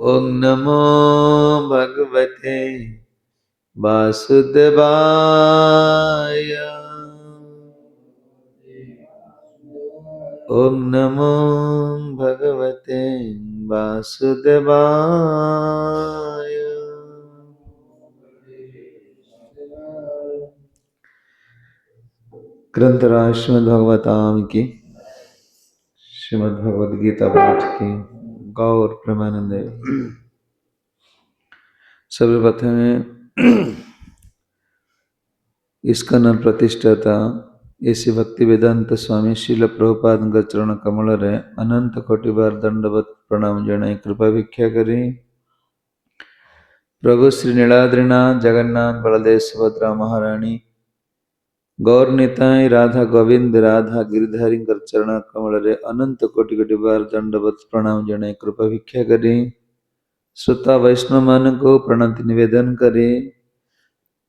ओम नमो भगवते वासुदेवाय। ओम नमो भगवते वासुदेवाय। ग्रंथराज श्रीमद् भागवताम की श्रीमद् भगवद गीता पाठ की गौर प्रेमानंदे। सर्वप्रथम इस्कन प्रतिष्ठाता ऐसे भक्ति वेदांत स्वामी श्रील प्रभुपाद चरण कमल रे अनंत कोटि बार दंडवत प्रणाम जनाई कृपा भिक्षा करी। प्रभु श्री नीलाद्रीनाथ जगन्नाथ बलदेव सुभद्रा महारानी गौर निताई राधा गोविंद राधा गिरिधारी चरण कमल रे अनंत कोटि कोटि बार दंडवत प्रणाम जनाई कृपा भिक्षा करी। श्रोता वैष्णव मान को प्रणति निवेदन करी।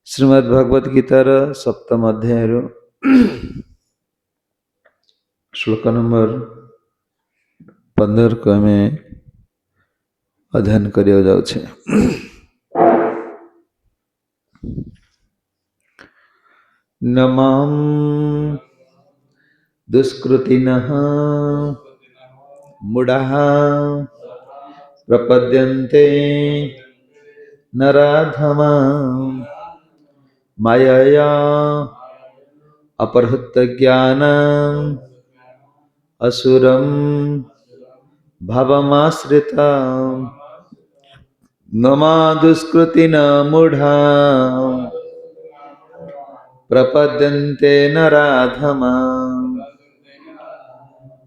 श्रीमद् भगवद गीतार सप्तम अध्याय श्लोक नंबर 15 को आम अध्ययन करिया जाउछे। नमाम दुष्कृतिनः मूढ़ः प्रपद्यन्ते नराधमा मायया अपहृत ज्ञानम् असुरं भवमाश्रिता। नमा दुष्कृतिना मूढ़ा प्रपद्यन्ते नराधमा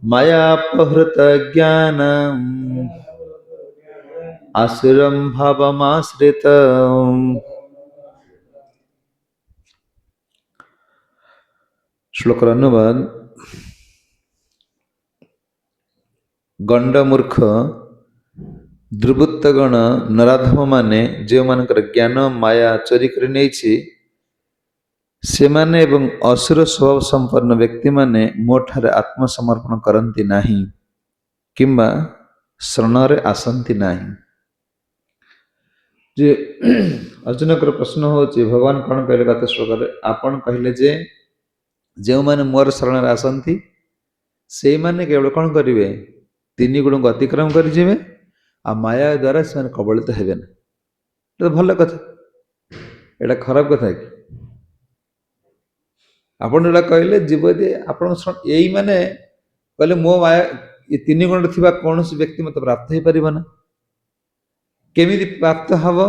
मयापहृत ज्ञानम् असुरं भवमाश्रितम्। श्लोकर अनुवाद। गंडमूर्ख दुर्वृत्तगण नराधम माने जो मानकर ज्ञान माया चोरी कर नहीं सेमाने एवं असुर स्वभाव संपन्न व्यक्ति माने मोठारे आत्मसमर्पण करती नहीं किंबा शरणरे आसंती नहीं। जे अर्जुन को प्रश्न होची भगवान कौन कहले गत श्लोक आपन कहले जे जो माने मोर शरण आसंती से माने केवल कौन करिवे तीन गुण को अतिक्रम कर जिवे आ माया द्वारा से कबलित हेबे ना। तो भल कथा एटा खराब कथा कि आपन एटा कहले जीव दे आपन एई माने कहले मो माया ये तीन गुण थिबा कोनोसी व्यक्ति मत प्राप्त हे परिबो ना। केमिति प्राप्त हबो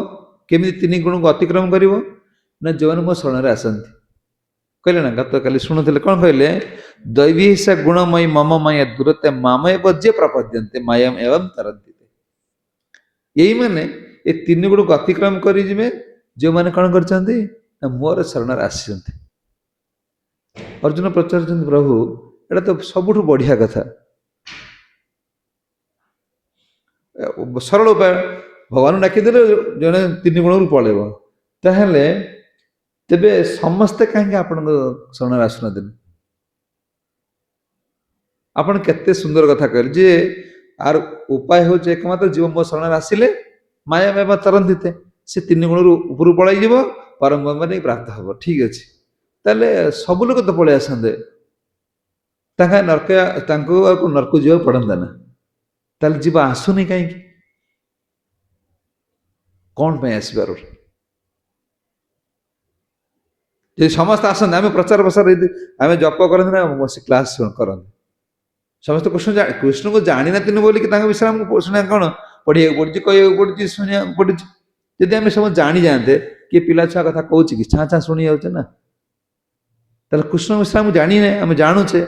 केमिति तीन गुण को अतिक्रम करिवो ना जवन मो शरण रे आसंती कहले ना। गत काली शुणुथिले कोन कहले दैवी सा गुणमय मम माया दूरते मामय बज्जे प्रपद्यन्ते मायाम एवं तरन्ति। यही माने ये तीन गुण को अतिक्रम करी जिमे जो माने कोन करचंती ना मोर शरण रे आसीचंती। अर्जुन पचारचंती प्रभु एटा तो सबुठु बढ़िया कथा सरल उपाय भगवान डाकी देले जने तीन गुण रु पळेबो ताहेले तेबे समस्ते कहीं आपण शरण आसुना दिन। आपण केते सुंदर कथा कहले जे आर उपाय हो एकमात्र जीव मो शरण आसिले माया में तरंदिते से तीन गुण रु ऊपर पळाई जीवो परम ब्रह्म प्राप्त हबो। ठीक अछि ताले सब लोग तो पळे आसंदे ताका नरक तांको नरक जीव पड़ंदा ना ताले जीव आसुनी कहीं कौन पे आसबार जे समस्त आसंदे आम प्रचार प्रसार आम जप करते ना क्लास करते समस्त कृष्ण को जानी ना तीन बोलिक विषय शुणा कौन पढ़िया पड़ी कह पड़ी शुणा पड़ी जदि आम सब जानी जाते किए पिला छुआ कथा कौच कि छाँ छाँ शुणी जाऊे ना ताल कृष्ण विषय आम जानी ना आम जानूचे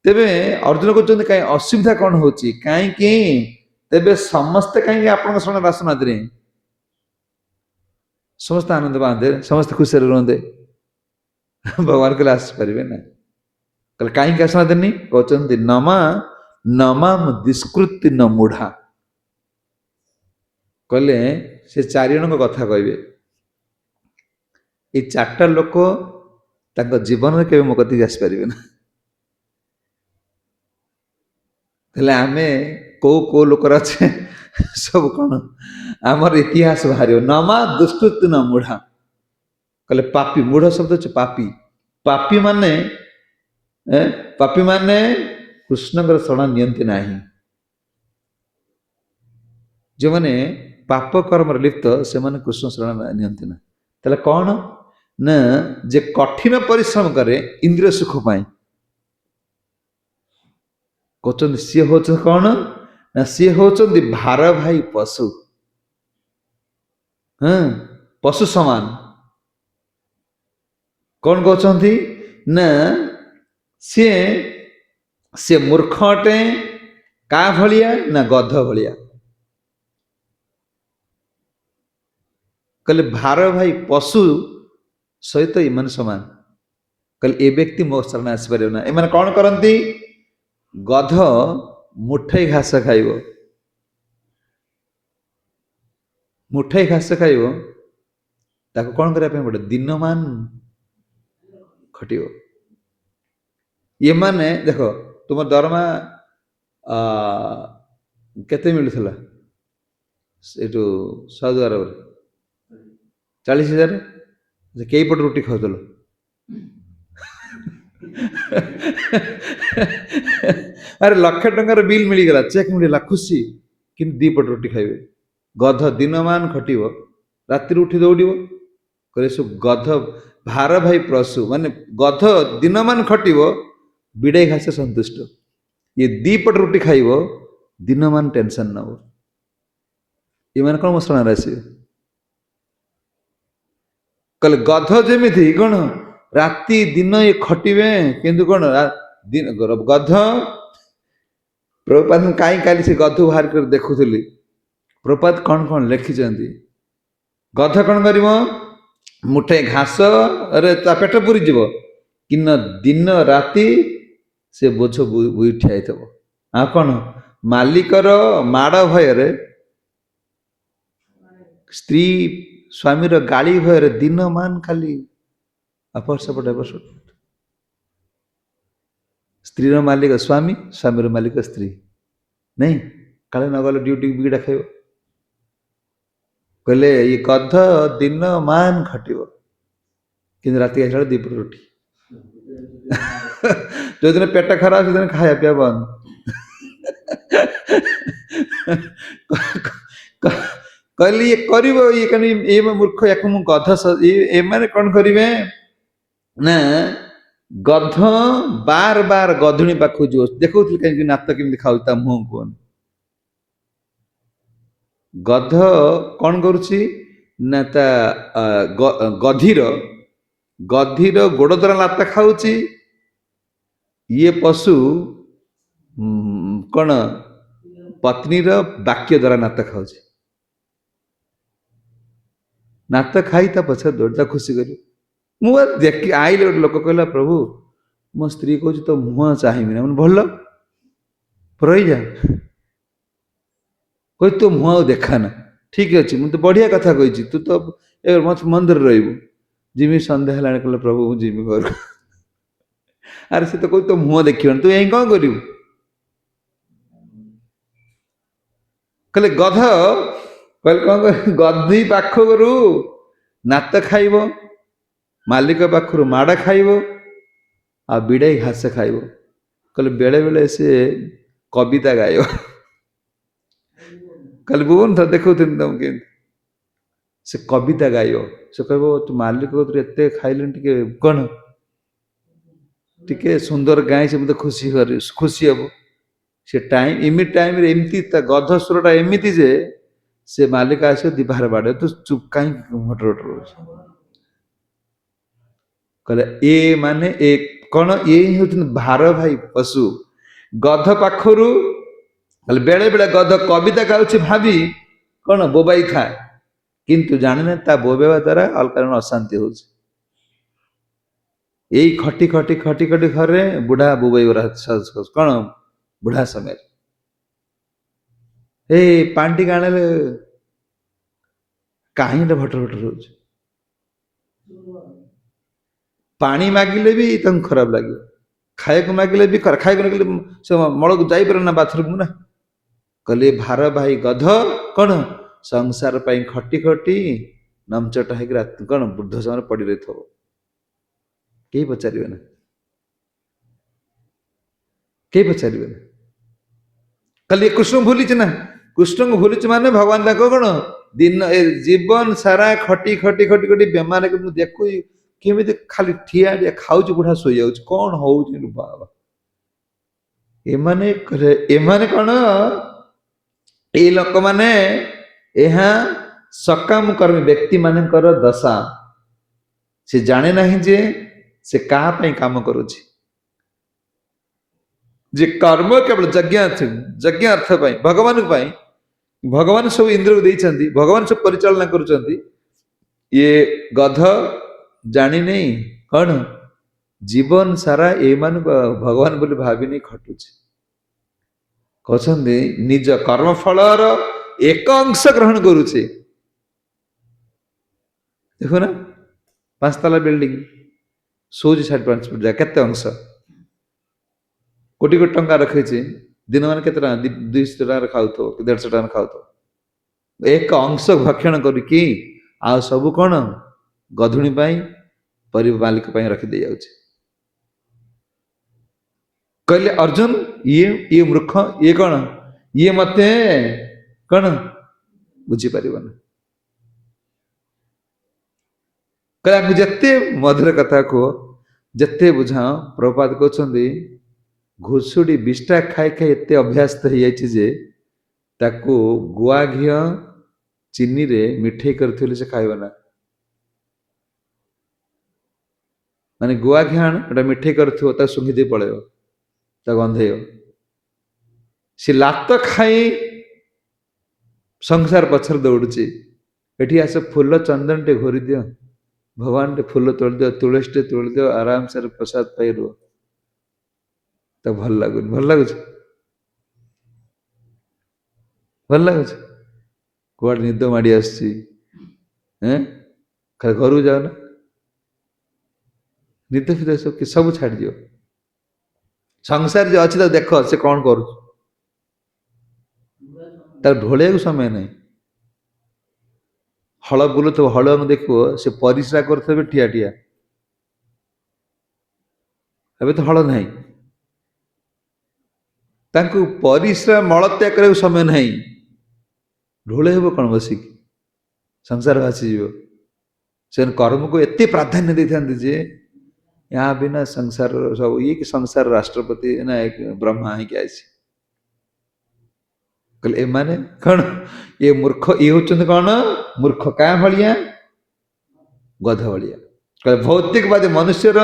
तेरे अर्जुन कहते कहीं असुविधा कौन हो कहीं तेरे समस्ते कहीं आप शरण आसुना समस्त आनंद पाते समस्त खुशी रुहते भगवान को आसपारे ना कल कहीं आसना देनी कहते नमा नमाम दुष्कृति न मूढ़ा कहले से चार जन कथा कहे ये चार्टा लोक जीवन में केवे मो कति आसपारे ना आमे को लोकर अच्छे सब कौन आमर इतिहास बाहर नमा दुष्कृत न मूढ़ा कहले पापी मूढ़ शब्द अच्छे पापी पापी माने पापी माने कृष्ण शरण नियंती नाही जो माने पाप कर्म लिप्त से माने कृष्ण शरण नियंती ना ताले कौन ना जे कठिन परिश्रम करे इंद्रिय सुख पाए कहते सी हूँ कौन ना सी हूँ भार भाई पशु हाँ पशु समान कौन कहते ना सी सी मूर्ख अटे का भलिया ना गध भलिया कहले भार भाई पशु सहित इमान समान कहले ए व्यक्ति मो शरण आसपार ना एम कौन करती गध मुठे घास खाइब मुठे घास खाइब ताको कौन करने पड़े दिन मान खटिब ये माने देख तुम दरमा केते मिलुला सेठू साउदी अरब 40,000 कई पट रुटी खाऊल अरे लक्ष टंकार बिल मिलगला चेक मिलला खुशी कि दी पट रुटी खाइबे गध दिन मान खटिब राति उठी दौड़ कहले सब गध भार भाई पशु माने गध दिन मान खटिब बिड़ाई घास संतुष्ट ये दी पट रुटी खाइब दिन मान टेंशन नब ये मैंने कौन मसला आस कहले गध जमी कौन राति दिन ये खटिबे किंतु कौन गध प्रभुपाद कहीं काली से गध बाहर कर देखुली प्रभुपाद कौन कौन लिखिं गध कौन कर मुठे घास अरे ता पेट पूरी जीव कि दिन राति से बोझ बुई ठिया थो आ कौन मालिकर माड़ भय स्त्री स्वामी गाड़ी भय दिन मान खाली अपट सपट एपट स्त्री मालिक स्वामी स्वामी मालिक स्त्री नहीं काले न गले ड्यूटी बिगड़ा खाइब कहले ये गध दिन मान खटिब कि राति आसा दीपट रुटी जो दिन पेट खराब से दिन खाया पिया बंद कहली ये कर ये कहीं ये मूर्ख या गध ये मैंने कौन करेंगे ना गध बार बार गधुणी पाखु जो देखो कहीं नात केमी खाऊ मुह कौन गध कौन करुच्ची ना ता गधीर गधीर गोड़ द्वारा लात खाऊची ये पशु कौन पत्नीर वाक्य द्वारा नात खाऊची नात खाई ता पछे दौड़ता खुशी कर मुझे आईले गोटे लोक कहला प्रभु मो स्त्री कह तो मुह चाहिए ना भल रही जा कह तो मुह देखा ना ठीक अच्छे मुझे बढ़िया कथा कही तू तो मत मंदिर रही जिमी सन्ध्या है कहले प्रभु मुझे जिमी घर अरे से तो कह तो मुह देख तू यही कौन कर कहले गध कहले कौन कर गधी पाखरु नात खाइब मालिक पाखरु माड़ खाइब आ बिड़ाई घास खाइब कहले बेले बेले से कविता गाय कल भुवन था देखो तुम के से कविता गाय से कह तू मालिक एत खाइल टे कौन टे सुंदर गाय से मतलब खुशी कर खुशी हम से टाइम इमिट टाइम एमती गध स्वरटा एमती जे से मालिक आस दिबार बाड़े तो चुप कहीं हटर कहले ए माने एक कौन ये हूँ भार भाई पशु गध पाखरु बेले बेले गध कविता गाँव भावी कौन बोबाई था किंतु जाने ता बोबेवा द्वारा अलग अशांति हो खटी खटी खटी खटी घरे बुढ़ा बोबाई कौन बुढ़ा समय ए पांटी गाने कहीं भटर भटर हो पानी मागिले भी तक खराब लगे खाया मागिले भी खाया से मल को जापर ना बाथरूम ना କହିଲେ ଭାର ଭାଇ ଗଧ କଣ ସଂସାର ପାଇଁ ଖଟି ଖଟି ନମଚଟ ହେଇକି ରାତି କଣ ବୃଦ୍ଧ ସମୟରେ ପଡି ରହିଥିବ, କେହି ପଚାରିବେ ନା, କେହି ପଚାରିବେ ନା। ଖାଲି କୃଷ୍ଣଙ୍କୁ ଭୁଲିଛି ନା, କୃଷ୍ଣଙ୍କୁ ଭୁଲିଛି ମାନେ ଭଗବାନ ତାକୁ କଣ ଦିନ ଜୀବନ ସାରା ଖଟି ଖଟି ଖଟି ଖଟି ବେମାର ମୁଁ ଦେଖୁଛି କେମିତି ଖାଲି ଠିଆ ଠିଆ ଖାଉଛି ବୁଢା ଶୋଇଯାଉଛି, କଣ ହଉଛି ବାବା। ଏମାନେ ଏମାନେ କଣ ଏଇ ଲୋକମାନେ ଏହା ସକାମ କର୍ମୀ ବ୍ୟକ୍ତି ମାନଙ୍କର ଦଶା। ସେ ଜାଣେ ନାହିଁ ଯେ ସେ କାହା ପାଇଁ କାମ କରୁଛି, ଯେ କର୍ମ କେବଳ ଯଜ୍ଞ ଅର୍ଥ ପାଇଁ, ଭଗବାନଙ୍କ ପାଇଁ। ଭଗବାନ ସବୁ ଇନ୍ଦ୍ରକୁ ଦେଇଛନ୍ତି, ଭଗବାନ ସବୁ ପରିଚାଳନା କରୁଛନ୍ତି। ଇଏ ଗଧ ଜାଣିନେଇ କଣ ଜୀବନ ସାରା ଏମାନଙ୍କୁ ଭଗବାନ ବୋଲି ଭାବିନି ଖଟୁଛି। କହୁଛନ୍ତି ନିଜ କର୍ମଫଳର ଏକ ଅଂଶ ଗ୍ରହଣ କରୁଛି। ଦେଖୁନ 5 ତାଲା ବିଲ୍ଡିଂ ଶୋଉଛି 5.5 ଫୁଟ ଜାଗା, କେତେ ଅଂଶ? କୋଟି କୋଟି ଟଙ୍କା ରଖିଛି, ଦିନ ମାନେ କେତେ ଟଙ୍କା 200 ଟଙ୍କାରେ ଖାଉଥିବ, 150 ଟଙ୍କାରେ ଖାଉଥିବ। ଏକ ଅଂଶ ଭକ୍ଷଣ କରିକି ଆଉ ସବୁ କଣ ଗଧୁଣୀ ପାଇଁ, ପରିବାର ମାଲିକ ପାଇଁ ରଖିଦେଇ ଯାଉଛି। କହିଲେ ଅର୍ଜୁନ ଇଏ ମୂର୍ଖ, ଇଏ କଣ, ଇଏ ମତେ କଣ ବୁଝିପାରିବନି। କହିଲେ ଯେତେ ମଧୁର କଥା କୁହ, ଯେତେ ବୁଝାଅ, ପ୍ରଭୁପାଦ କହୁଛନ୍ତି ଘୁଷୁଡି ବିଷ୍ଟା ଖାଇ ଖାଇ ଏତେ ଅଭ୍ୟାସ୍ତ ହେଇଯାଇଛି ଯେ ତାକୁ ଗୁଆ ଘିଅ ଚିନିରେ ମିଠେଇ କରିଥିଲେ ସେ ଖାଇବ ନା। ମାନେ ଗୁଆ ଘିଅ ଆଣ ଏଟା ମିଠେଇ କରିଥିବ, ତାକୁ ଶୁଙ୍ଘି ଦେଇ ପଳେଇବ, ତା ଗନ୍ଧେଇବ। ସେ ଲାତ ଖାଇ ସଂସାର ପଛରେ ଦୌଡୁଛି। ଏଠି ଆସ ଫୁଲ ଚନ୍ଦନ ଟେ ଘୋରି ଦିଅ, ଭଗବାନ ଟେ ଫୁଲ ତୋଳି ଦିଅ, ତୁଳସୀ ଟେ ତୋଳି ଦିଅ, ଆରାମସେ ପ୍ରସାଦ ପାଇ ରୁହ। ତ ଭଲ ଲାଗୁନି, ଭଲ ଲାଗୁଛି, ଭଲ ଲାଗୁଛି। କୁଆଡେ ନିଦ ମାଡି ଆସୁଛି, ଘରକୁ ଯାଉନ, ନିଦ ଫିଦ ସବୁ ଛାଡିଦିଅ। ସଂସାର ଯେ ଅଛି ତାକୁ ଦେଖ, ସେ କଣ କରୁଛି, ତାକୁ ଢୋଳେଇବାକୁ ସମୟ ନାହିଁ। ହଳ ବୁଲୁଥିବ, ହଳୁଆଙ୍କୁ ଦେଖିବ ସେ ପରିସ୍ରା କରୁଥିବେ ଠିଆ ଠିଆ। ଏବେ ତ ହଳ ନାହିଁ, ତାଙ୍କୁ ପରିସ୍ରା ମଳତ୍ୟାଗ କରିବାକୁ ସମୟ ନାହିଁ, ଢୋଳେଇ ହେବ କଣ ବସିକି, ସଂସାର ଭାସିଯିବ। ସେମାନେ କର୍ମକୁ ଏତେ ପ୍ରାଧାନ୍ୟ ଦେଇଥାନ୍ତି ଯେ ଏହା ବିନା ସଂସାର ସବୁ ଇଏ କି ସଂସାର ରାଷ୍ଟ୍ରପତି ନା ବ୍ରହ୍ମା ହେଇକି ଆସି କହିଲେ ଏମାନେ କଣ ଇଏ ମୂର୍ଖ, ଇଏ ହଉଛନ୍ତି କଣ ମୂର୍ଖ, କାହା ଭଳିଆ, ଗଧ ଭଳିଆ। କହିଲେ ଭୌତିକବାଦୀ ମନୁଷ୍ୟର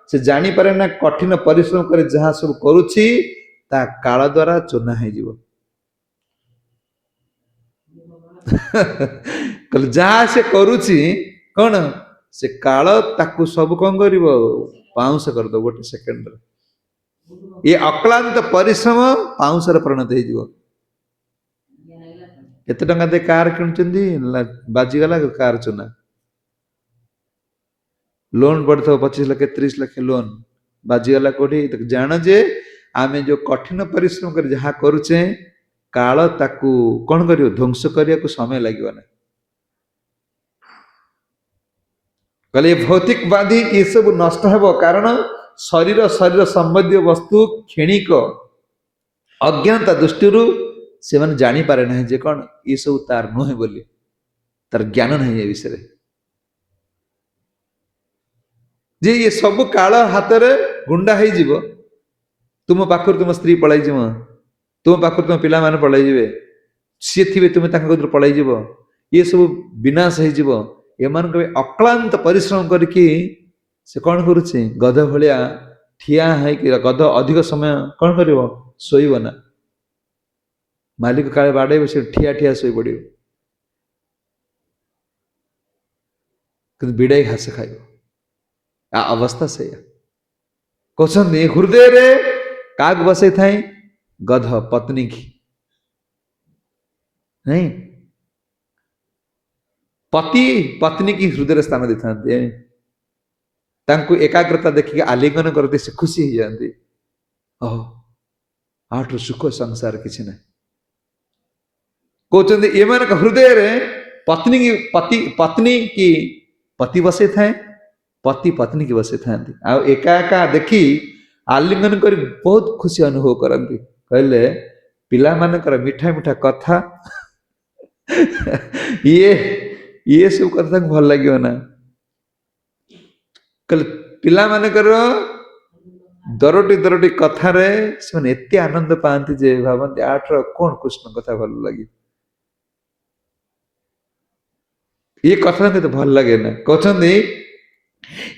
ସେ ଜାଣିପାରେ ନା କଠିନ ପରିଶ୍ରମ କରି ଯାହା ସବୁ କରୁଛି ତା କାଳ ଦ୍ଵାରା ଚୂନା ହେଇଯିବ। କହିଲେ ଯାହା ସେ କରୁଛି କଣ ସେ କାଳ ତାକୁ ସବୁ କଣ କରିବ, ପାଉଁଶ କରିଦବ ଗୋଟେ ସେକେଣ୍ଡରେ। ଇଏ ଅକ୍ଳାନ୍ତ ପରିଶ୍ରମ ପାଉଁଶରେ ପରିଣତ ହେଇଯିବ। କେତେ ଟଙ୍କା ଦେଇ କାର କିଣୁଛନ୍ତି, ବାଜିଗଲା କାର ଚୁନା। ଲୋନ ପଡିଥିବ 25 ଲକ୍ଷ 30 ଲକ୍ଷ ଲୋନ, ବାଜିଗଲା କୋଉଠି, ଜାଣ ଯେ ଆମେ ଯୋଉ କଠିନ ପରିଶ୍ରମ କରି ଯାହା କରୁଛେ କାଳ ତାକୁ କଣ କରିବ, ଧ୍ୱଂସ କରିବାକୁ ସମୟ ଲାଗିବ ନା। କହିଲେ ଏ ଭୌତିକବାଦୀ ଏସବୁ ନଷ୍ଟ ହେବ, କାରଣ ଶରୀର ସମ୍ବନ୍ଧୀୟ ବସ୍ତୁ କ୍ଷଣିକ ଅଜ୍ଞାନତା ଦୃଷ୍ଟିରୁ ସେମାନେ ଜାଣିପାରେ ନାହିଁ ଯେ କଣ ଏସବୁ ତାର ନୁହେଁ ବୋଲି, ତାର ଜ୍ଞାନ ନାହିଁ ଏ ବିଷୟରେ, ଯେ ଏ ସବୁ କାଳ ହାତରେ ଗୁଣ୍ଡା ହେଇଯିବ। ତୁମ ପାଖରୁ ତୁମ ସ୍ତ୍ରୀ ପଳାଇଯିବ, ତୁମ ପାଖରୁ ତୁମ ପିଲାମାନେ ପଳାଇଯିବେ, ସିଏ ଥିବେ ତୁମେ ତାଙ୍କ କତିରୁ ପଳାଇଯିବ, ଇଏ ସବୁ ବିନାଶ ହେଇଯିବ। ଏମାନଙ୍କ ଅକ୍ଳାନ୍ତ ପରିଶ୍ରମ କରିକି ସେ କଣ କରୁଛି, ଗଧ ଭଳିଆ ଠିଆ ହେଇକି, ଗଧ ଅଧିକ ସମୟ କଣ କରିବ, ଶୋଇବ ନା, ମାଲିକ କାଳେ ବାଡେଇବ, ସେ ଠିଆ ଠିଆ ଶୋଇପଡିବ, କିନ୍ତୁ ବିଡାଇ ଘାସ ଖାଇବ। ଅବସ୍ଥା ସେଇଆ। କହୁଛନ୍ତି ହୃଦୟରେ କାହାକୁ ବସେଇଥାଏ, ଗଧ ପତ୍ନୀ କି ନାଇଁ, ପତି ପତ୍ନୀ କି ହୃଦୟରେ ସ୍ଥାନ ଦେଇଥାନ୍ତି। ତାଙ୍କୁ ଏକାଗ୍ରତା ଦେଖିକି ଆଲିଙ୍ଗନ କରନ୍ତି, ସେ ଖୁସି ହେଇଯାଆନ୍ତି। ଓହୋ ଆଠୁ ସୁଖ ସଂସାର କିଛି ନାହିଁ। कहते ये मान हृदय रे पत्नी की पत्नी की पति बसई थाए पति पत्नी की बसई था एका एका देखी आलिंगन कर बहुत खुशी अनुभव करती कहले पिला मानकर मिठा मिठा कथा ये ये सब कथा भल लगे ना कहले पिला मानकर दरटी दरटी कथार से एत आनंद पाती जे भावती आठर कौन कृष्ण कथा भल लगे ये कथा तो भल लगे ना कहते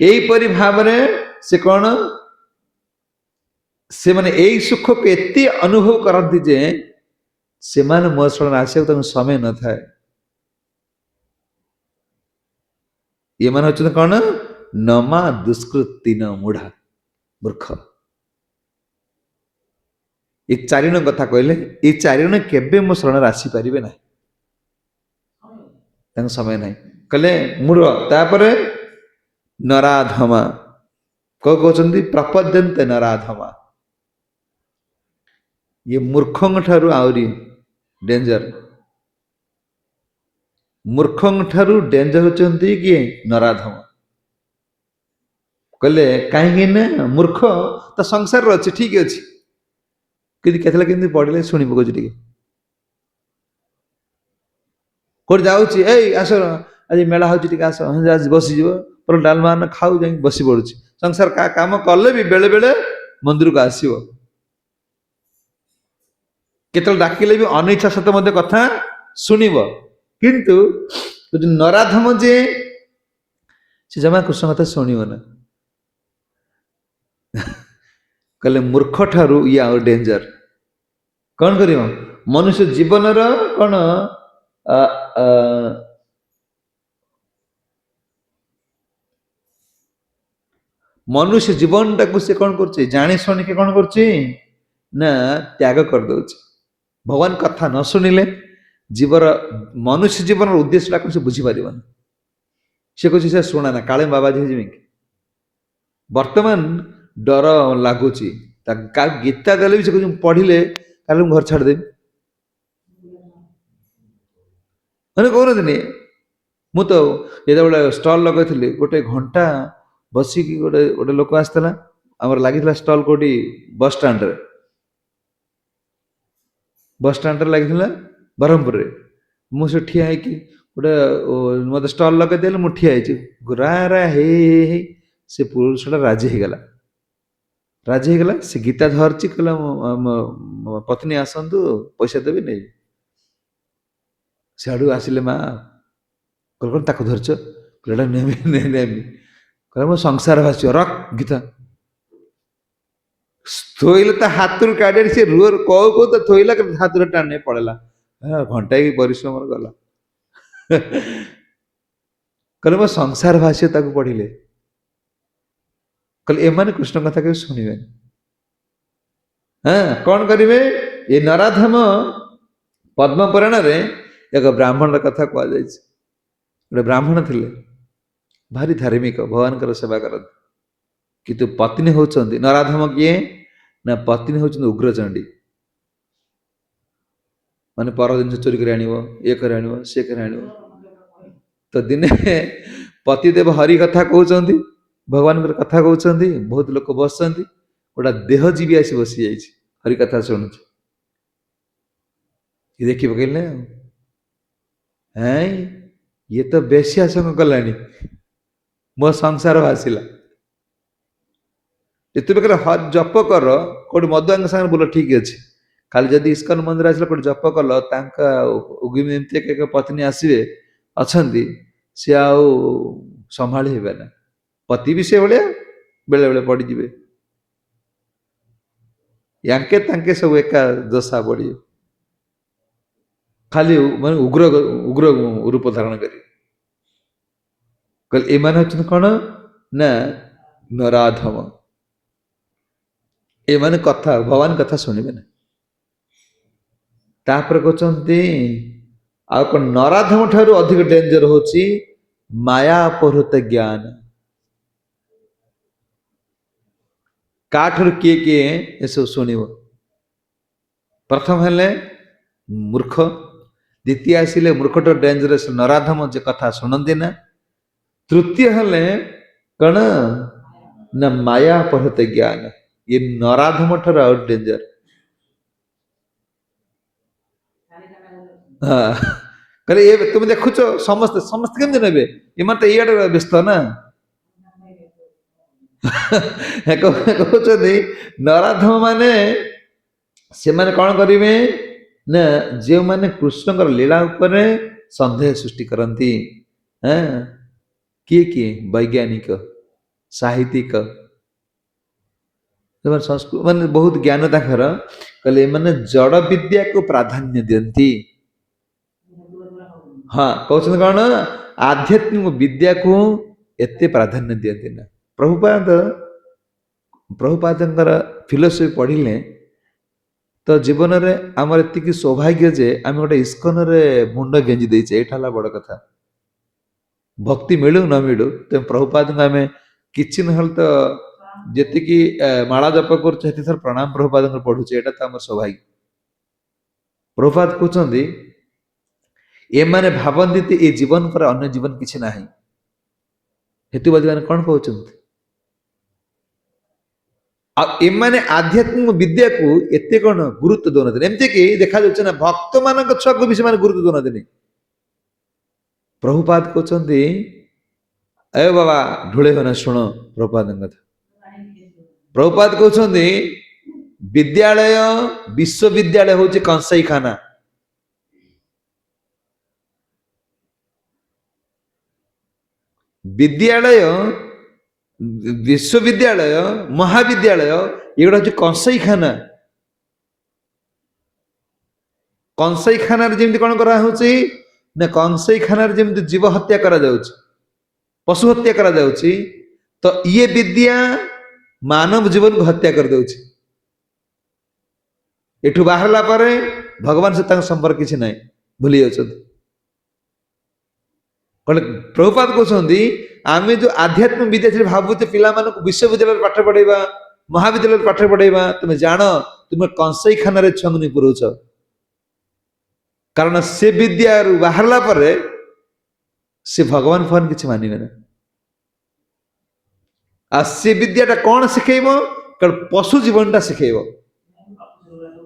यहीपरि भाव से कौन से माने यही सुख को एत अनुभव करती जे से मो शरण आसा समय न था ये मान होते कौन नमा दुष्कृति न मूढ़ा मूर्ख ये चारिण कथा कहले ये चारिण केबे मो शरण आसी पारिबे ना समय ना कहले मूढ़ तापर नराधमा कौ कहते प्रपद्यन्ते नराधमा ये मूर्खों ठारू आउरी डेंजर मूर्खों ठारू डेंजर होचंती किए नराधम कहले कहीं ना मूर्ख तो संसार अच्छे ठीक अच्छे कि केतला पढ़ले शुणी पकोच टे कौट जाऊँगी ए आस आज मेला होती आस आज बसीज पर डालमा खाऊ जा बसी पड़ू संसार का काम कले भी बेले बेले मंदिर को आसो केतल डाकिले भी अनिच्छा सहित कथा शुणव किंतु नराधम जे से जमा कृष्ण कथा शुणव ना कहले मूर्ख ठारू ये आउ डेंजर कौन कर मनुष्य जीवन कौन मनुष्य जीवन टाक से कौन कर जानी शुणिक कौन कर त्याग कर दे भगवान कथा न शुणिले जीवर मनुष्य जीवन उद्देश्य से बुझीपर सी कह से शुणा ना काले बाबाजी जी वर्तमान डर लगुच गीता देले भी से पढ़िले काले घर छाड़देवी मैंने कहते मु तो ये स्टल लगे गोटे घंटा बसिक गोटे गोटे लोक आसला आमर लगी स्टल कौटी बस स्टाण्ड लगी ब्रह्मपुर मुझे ठिया गोटे मत स्टल लगे मुझे ठिया गुरा रा हे से पुरुषटा राजी होगला से गीता धरची कहला पत्नी आसतु पैसा देवी नहीं सियाड़ू आसिले माँ कौन ताक धरच कहला नेमी कह मो संसार भाष्य रख गीता थोइले तो हाथ काढ़ सी रुअर कौ कौ तो थोइला हाथ टाण पड़ेगा घंटा की परिश्रम गला कहले मो संसार भाष्य ताक पढ़िले कहले एमाने कृष्ण कथा के शुणवे हाँ कौन करेंगे ये नराधम पद्म पुराण रे एक ब्राह्मण कथा कह गोटे ब्राह्मण थे भारी धार्मिक भगवान सेवा करते किंतु पत्नी होती नराधम किए ना पत्नी होती उग्रचंडी माने पर जिन चोरी कर ये कर सी कर तो दिने पतिदेव हरि कथा कहते भगवान कथा कहते बहुत लोग बस गोटा देहजीवी आसी बसी जा हरि कथा शुणु देखी पकड़े हैं ये तो बेसिया संग कला मो संसार भाषिला जिते प्रकार हर जप कर कौट मधुआंग सागर बोल ठीक अच्छे खाली जदि इस्कन मंदिर आस जप कल उगिमती एक पत्नी आसवे अच्छा सी आंभाली हे ना पति भी से भाया बेले बेले पड़े यांके तांके सब एका दशा पड़े खाली मान उग्र उग्र रूप धारण कर एमाने कौन ना नराधम एमाने कथा भगवान कथा शुणवे ना तापर कहते आ नराधम ठारू अधिक डेंजर होची माया अपहृत ज्ञान काठर किए किए ये सब शुणव प्रथम हेले मूर्ख द्वितीय आसिले मूर्खट डेंजरस नराधम जे कथा शुणती ना तृतीय हेले कण ना माया पढ़ते ज्ञान ये नराधम ठार आउट डेंजर हाँ कहले ये तुम देखुच समस्त समस्त केमती नेबे इमान तो इयाडे व्यस्त ना कहते नराधम माने से माने कौन करेंगे ना जो माने कृष्ण लीला उपरे संदेह सृष्टि करती हाँ किए किए वैज्ञानिक साहित्यिक संस्कृत माने बहुत ज्ञान ताकर कहले माने जड़ विद्या को प्राधान्य दियंती हाँ कहते कौन आध्यात्मिक विद्या को एते प्राधान्य दियंती ना प्रभुपाद प्रभुपादଙ୍କର फिलोसफी पढ़िले तो जीवन रे आमर एतिकी सौभाग्य जे आम गोटे इस्कन रे मुंड गेंजी देचे एटा हला बड़ कथा भक्ति मिलू न मिलू तो प्रभुपाद आम किछि नहल तो जेतिकी माला जप कर थर प्रणाम प्रभुपाद पढ़ुचे एटा तो आम सौभाग्य प्रभुपाद कहते एमाने भावती ये जीवन पर अन्य जीवन किछि नाही हेतुवादी मैंने कौन कहते एमाने आध्यात्मिक विद्या को एते कौन गुरुत्व दौन एमती कि देखा ना भक्त मान छुआ को भी से गुरुत्व दौन प्रभुपाद कहते ए बाबा ढूले हो ना शुण प्रभुपाद कथा प्रभुपाद कहते विद्यालय विश्वविद्यालय हूँ कंसाई खाना विद्यालय विश्वविद्यालय महाविद्यालय एगुड़ा हूँ कंसाई खाना कंसाई खाना जमी कौन करा ना कंसाई खाना जमी जीव हत्या करा जाउछि पशु हत्या करा जाउछि तो ये विद्या मानव जीवन को हत्या कर दउछि एठू बाहरला परे भगवान से तांग संपर्क किछि नै भूली जाउछथि कहले प्रभुपाद कहते आमे जो आध्यात्मिक विद्या भावुचे पिला मानक विश्वविद्यालय पाठ पढ़ेबा महाविद्यालय पाठ पढ़ेबा तुम जान तुम कंसाई खाना रे छंग नहीं पुरोच कारण से विद्या बाहरला परे से भगवान फन किछि मानिबे ना आ से विद्याटा कौन शिखेब पशु जीवनटा शिखेब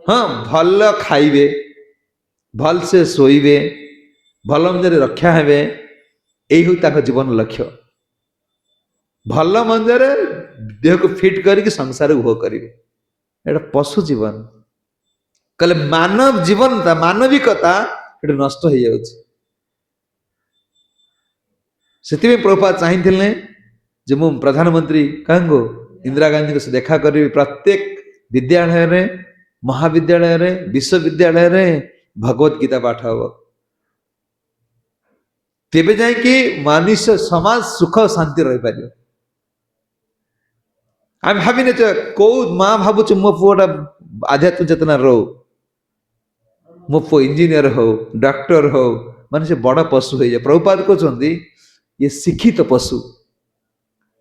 हाँ भल खाइबे भल से शोइबे भल मंजरे रक्षा हेबे यही हूँ ताक जीवन लक्ष्य भल मंजरे देह को फिट करके संसार उपभोग करेंगे एटा पशु जीवन कहले मानव जीवन मानविकता ये नष्ट हो जाउछि से प्रभुपाद चाहिए जे मु प्रधानमंत्री कहंगो इंदिरा गांधी से देखा करी प्रत्येक विद्यालय रे महाविद्यालय रे विश्वविद्यालय रे भगवत गीता पाठ हम तेबे जाए कि मनुष्य समाज सुख और शांति रही पार आम भाविने कौ माँ भावुच मो पुआ आध्यात्मिक चेतना रो मो पु इंजीनियर हो डॉक्टर हो मान से बड़ पशु हो जाए प्रभुपाद कहते ये शिक्षित पशु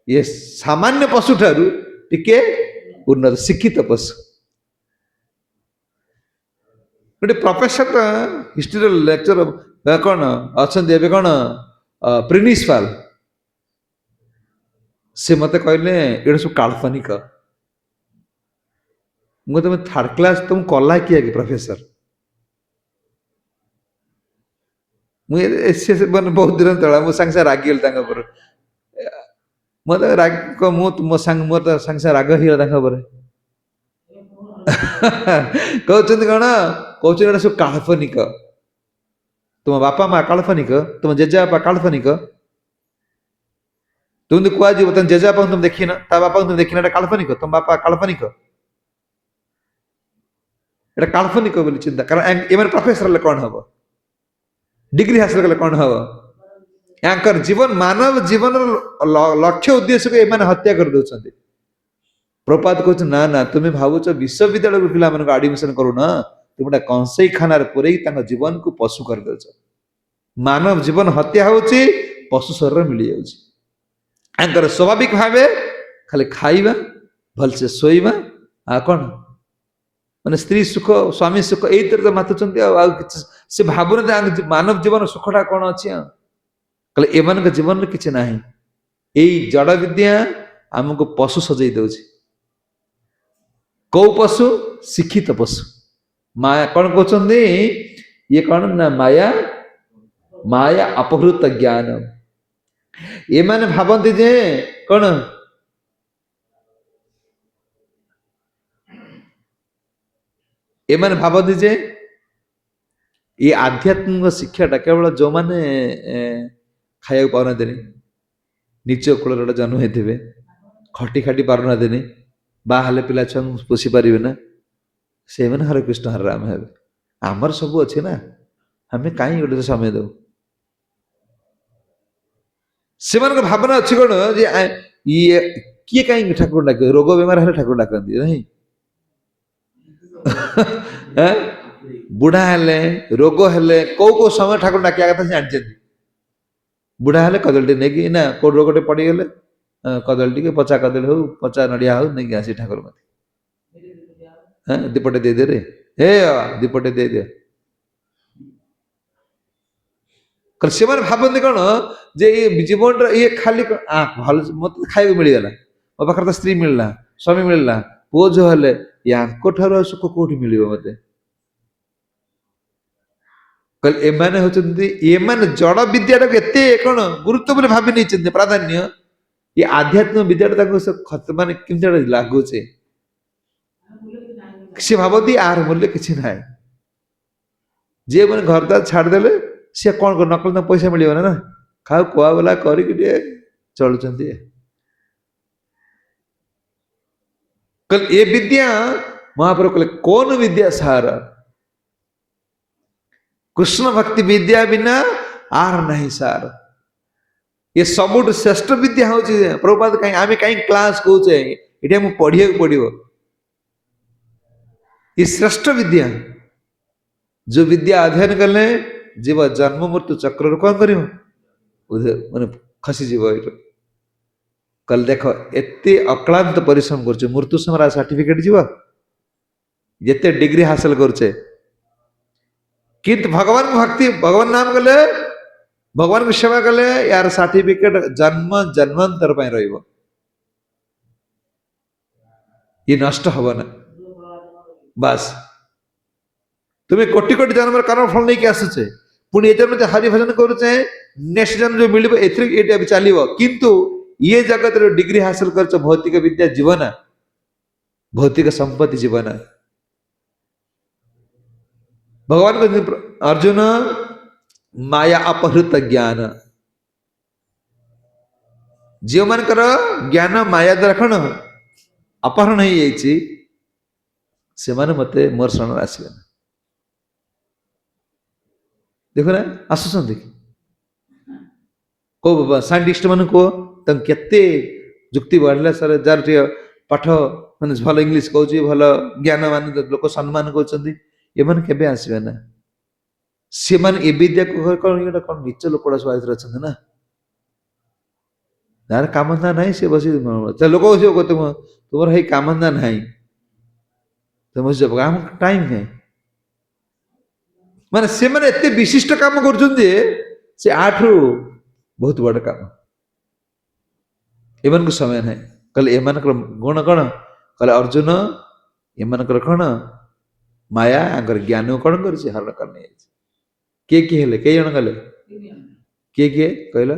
ये सामान्य पशु ठारू टिके उन्नत शिक्षित पशु गोटे प्रोफेसर हिस्ट्री लेक्चर कौन अच्छा कौन प्रिंसिपाल से मत कहले ये सब काल्पनिक मुझे तुम थर्ड क्लास तुम कला किए कि प्रोफेसर मुझे बहुत दिन तला मुझे सागे सागे रागिगल मत राग मो सांग मोर तो सागे सागे राग हो कहते कौन कहते सब काल्पनिक तुम बापा माँ काल्पनिक तुम जेजेबापा काल्पनिक तुम कह तुम जेजेबापा तुम देखी ना ता बापा तुम देखी ना काल्पनिक तुम बापा काल्पनिक एटा काल्पनिक बोली चिंता कारण एम प्रोफेसर कौन हम डिग्री हासिल कले कौन हम यांकर जीवन मानव जीवन लक्ष्य उद्देश्य को एम हत्या कर दौरान प्रपात कहते ना ना तुम्हें भावुच विश्वविद्यालय पिला आडमिशन करू ना तुम गोटे कंसाई खानार पुरे जीवन को पशु कर दौच मानव जीवन हत्या होची पशु शरीर मिल जाऊँगी स्वाभाविक भाव खाली खाइबा भलसे शोइबा आ कौन माने स्त्री सुख स्वामी सुख यही तरह तो मातुंट ସେ ଭାବୁନାହାନ୍ତି ମାନବ ଜୀବନ ସୁଖଟା କଣ ଅଛି କହିଲେ ଏମାନଙ୍କ ଜୀବନରେ କିଛି ନାହିଁ। ଏଇ ଜଡ ବିଦ୍ୟା ଆମକୁ ପଶୁ ସଜେଇ ଦଉଛି। କୋଉ ପଶୁ? ଶିକ୍ଷିତ ପଶୁ। ମାୟା କଣ କହୁଛନ୍ତି? ଇଏ କଣ ନା ମାୟା ମାୟା ଅପହୃତ ଜ୍ଞାନ। ଏମାନେ ଭାବନ୍ତି ଯେ କଣ ଏମାନେ ଭାବନ୍ତି ଯେ ଏ ଆଧ୍ୟାତ୍ମିକ ଶିକ୍ଷାଟା କେବଳ ଯୋଉମାନେ ଖାଇବାକୁ ପାଉନାହାନ୍ତି, ନିଚ କୂଳରେ ଗୋଟେ ଜନ୍ମ ହେଇଥିବେ, ଖଟି ଖାଟି ପାରୁନାହାନ୍ତି, ବାହା ହେଲେ ପିଲା ଛୁଆଙ୍କୁ ପୋଷି ପାରିବେ ନା, ସେମାନେ ହରେ କୃଷ୍ଣ ହରେ ରାମ ହେବେ। ଆମର ସବୁ ଅଛି ନା, ଆମେ କାହିଁ ଗୋଟେ ସମୟ ଦଉ? ସେମାନଙ୍କ ଭାବନା ଅଛି କଣ ଯେ ଇଏ କିଏ କାହିଁକି ଠାକୁର ଡାକିବ? ରୋଗ ବେମାର ହେଲେ ଠାକୁର ଡାକନ୍ତି ନାହିଁ। ବୁଢା ହେଲେ ରୋଗ ହେଲେ କୋଉ କୋଉ ସମୟ ଠାକୁର ଡାକିବା କଥା ସେ ଜାଣିଛନ୍ତି। ବୁଢା ହେଲେ କଦଳୀ ଟେ ନେଇକି ନା କୋଉ ରୋଗଟେ ପଡିଗଲେ କଦଳୀ ଟିକେ ପଚା କଦଳୀ ହଉ ପଚା ନଡିଆ ହଉ ନେଇକି ଆସି ଠାକୁର ମତେ ଦୀପଟେ ଦେଇଦିଅ ରେ, ହେ ଦୀପଟେ ଦେଇଦିଅ। ସେମାନେ ଭାବନ୍ତି କଣ ଯେ ଇଏ ଜୀବନର ଇଏ ଖାଲି ଭଲ ମତେ ଖାଇବାକୁ ମିଳିଗଲା, ମୋ ପାଖରେ ତ ସ୍ତ୍ରୀ ମିଳିଲା, ସ୍ୱାମୀ ମିଳିଲା, ପୁଅ ଝିଅ ହେଲେ, ୟାଙ୍କ ଠାରୁ ଆଉ ସୁଖ କୋଉଠି ମିଳିବ ମତେ? କହିଲେ ଏମାନେ ହଉଛନ୍ତି, ଏମାନେ ଜଡ ବିଦ୍ୟାଟାକୁ ଏତେ କଣ ଗୁରୁତ୍ୱ ବୋଲି ଭାବି ନେଇଛନ୍ତି ପ୍ରାଧାନ୍ୟ, ଏ ଆଧ୍ୟାତ୍ମିକ ବିଦ୍ୟାଟା ତାଙ୍କୁ ମାନେ କେମିତି ଲାଗୁଛି, ସେ ଭାବନ୍ତି ଆର ମୂଲ୍ୟ କିଛି ନାହିଁ। ଯିଏ ମାନେ ଘର ଦ୍ୱାର ଛାଡିଦେଲେ ସିଏ କଣ କର ନକଲେ ତାଙ୍କୁ ପଇସା ମିଳିବ ନା, ଖାଉ ଖୁଆ ବୋଲା କରିକି ଟିକେ ଚଳୁଛନ୍ତି। କହିଲେ ଏ ବିଦ୍ୟା ମହାପ୍ରଭୁ କହିଲେ କୌନ ବିଦ୍ୟା ସାର, କୃଷ୍ଣ ଭକ୍ତି ବିଦ୍ୟା ବିନା ଆର ନାହିଁ ସାର। ଏ ସବୁଠୁ ଶ୍ରେଷ୍ଠ ବିଦ୍ୟା ହଉଛି ପ୍ରଭୁପାଦ। କାହିଁ ଆମେ କାହିଁ କ୍ଲାସ କହୁଛେ, ଏଠି ଆମକୁ ପଢିବାକୁ ପଡିବ। ଏ ଶ୍ରେଷ୍ଠ ବିଦ୍ୟା, ଯୋଉ ବିଦ୍ୟା ଅଧ୍ୟୟନ କଲେ ଯିବ ଜନ୍ମ ମୃତ୍ୟୁ ଚକ୍ରରୁ କଣ କରିବ, ମାନେ ଖସିଯିବ ଏଇଠୁ। କହିଲେ ଦେଖ ଏତେ ଅକ୍ଳାନ୍ତ ପରିଶ୍ରମ କରୁଛେ, ମୃତ୍ୟୁ ସମୟରେ ସାର୍ଟିଫିକେଟ ଯିବ, ଯେତେ ଡିଗ୍ରୀ ହାସଲ କରୁଛେ, କିନ୍ତୁ ଭଗବାନ ଭକ୍ତି ଭଗବାନ ନାମ କଲେ, ଭଗବାନଙ୍କୁ ସେବା କଲେ ୟାର ସାର୍ଟିଫିକେଟ ଜନ୍ମ ଜନ୍ମାନ୍ତର ପାଇଁ ରହିବ, ଇଏ ନଷ୍ଟ ହବ ନା। ବାସ୍ ତୁମେ କୋଟି କୋଟି ଜନ୍ମର କର୍ମ ଫଳ ନେଇକି ଆସୁଛେ, ପୁଣି ଏ ଜନ୍ମ ହରି ଭଜନ କରୁଛେ, ନେକ୍ସଟ ଜନ୍ମ ଯୋଉ ମିଳିବ ଏଥିରେ ଏଇଟା ବି ଚାଲିବ, କିନ୍ତୁ ଇଏ ଜଗତରେ ଡିଗ୍ରୀ ହାସଲ କରୁଛ ଭୌତିକ ବିଦ୍ୟା ଯିବ ନା, ଭୌତିକ ସମ୍ପତ୍ତି ଯିବ ନା। ଭଗବାନ କହିଛନ୍ତି ଅର୍ଜୁନ ମାୟା ଅପହୃତ ଜ୍ଞାନ, ଯେଉଁମାନଙ୍କର ଜ୍ଞାନ ମାୟା ଦ୍ୱାରା କଣ ଅପହରଣ ହେଇଯାଇଛି, ସେମାନେ ମତେ ମୋର ଶରଣରେ ଆସିବେ ନା। ଦେଖୁନା ଆସୁଛନ୍ତି କୋଉ ସାଇଣ୍ଟିଷ୍ଟ ମାନେ କୁହ ତାଙ୍କୁ କେତେ ଯୁକ୍ତି ବଢିଲା ସାର୍, ଯାର ଟିକେ ପାଠ ମାନେ ଭଲ ଇଂଲିଶ କହୁଛି, ଭଲ ଜ୍ଞାନ ମାନ ଲୋକ ସମ୍ମାନ କରୁଛନ୍ତି, ଏମାନେ କେବେ ଆସିବେ ନା। ସେମାନେ ଏ ବିଦ୍ୟାକୁ କଣ କଣ ନିଚ ଲୋକଟା ସବୁ ଅଛନ୍ତି ନା, ଯାହାର କାମଧନ୍ଦା ନାହିଁ ସେ ବସି ଲୋକ ବସିବ ତୁମର ହେଇ କାମଧନ୍ଦା ନାହିଁ, ତମେ ବସିଯିବ ଆମ ଟାଇମ ନାହିଁ। ମାନେ ସେମାନେ ଏତେ ବିଶିଷ୍ଟ କାମ କରୁଛନ୍ତି ଯେ ସେ ଆଠରୁ ବହୁତ ବଡ କାମ, ଏମାନଙ୍କୁ ସମୟ ନାହିଁ। କହିଲେ ଏମାନଙ୍କର ଗୁଣ କଣ? କହିଲେ ଅର୍ଜୁନ ଏମାନଙ୍କର କଣ ମାୟା ଆଙ୍କର ଜ୍ଞାନ କଣ କରୁଛି, ହରଣ କରି ନେଇଯାଇଛି। କିଏ କିଏ ହେଲେ, କେଇ ଜଣ ଗଲେ, କିଏ କିଏ କହିଲ?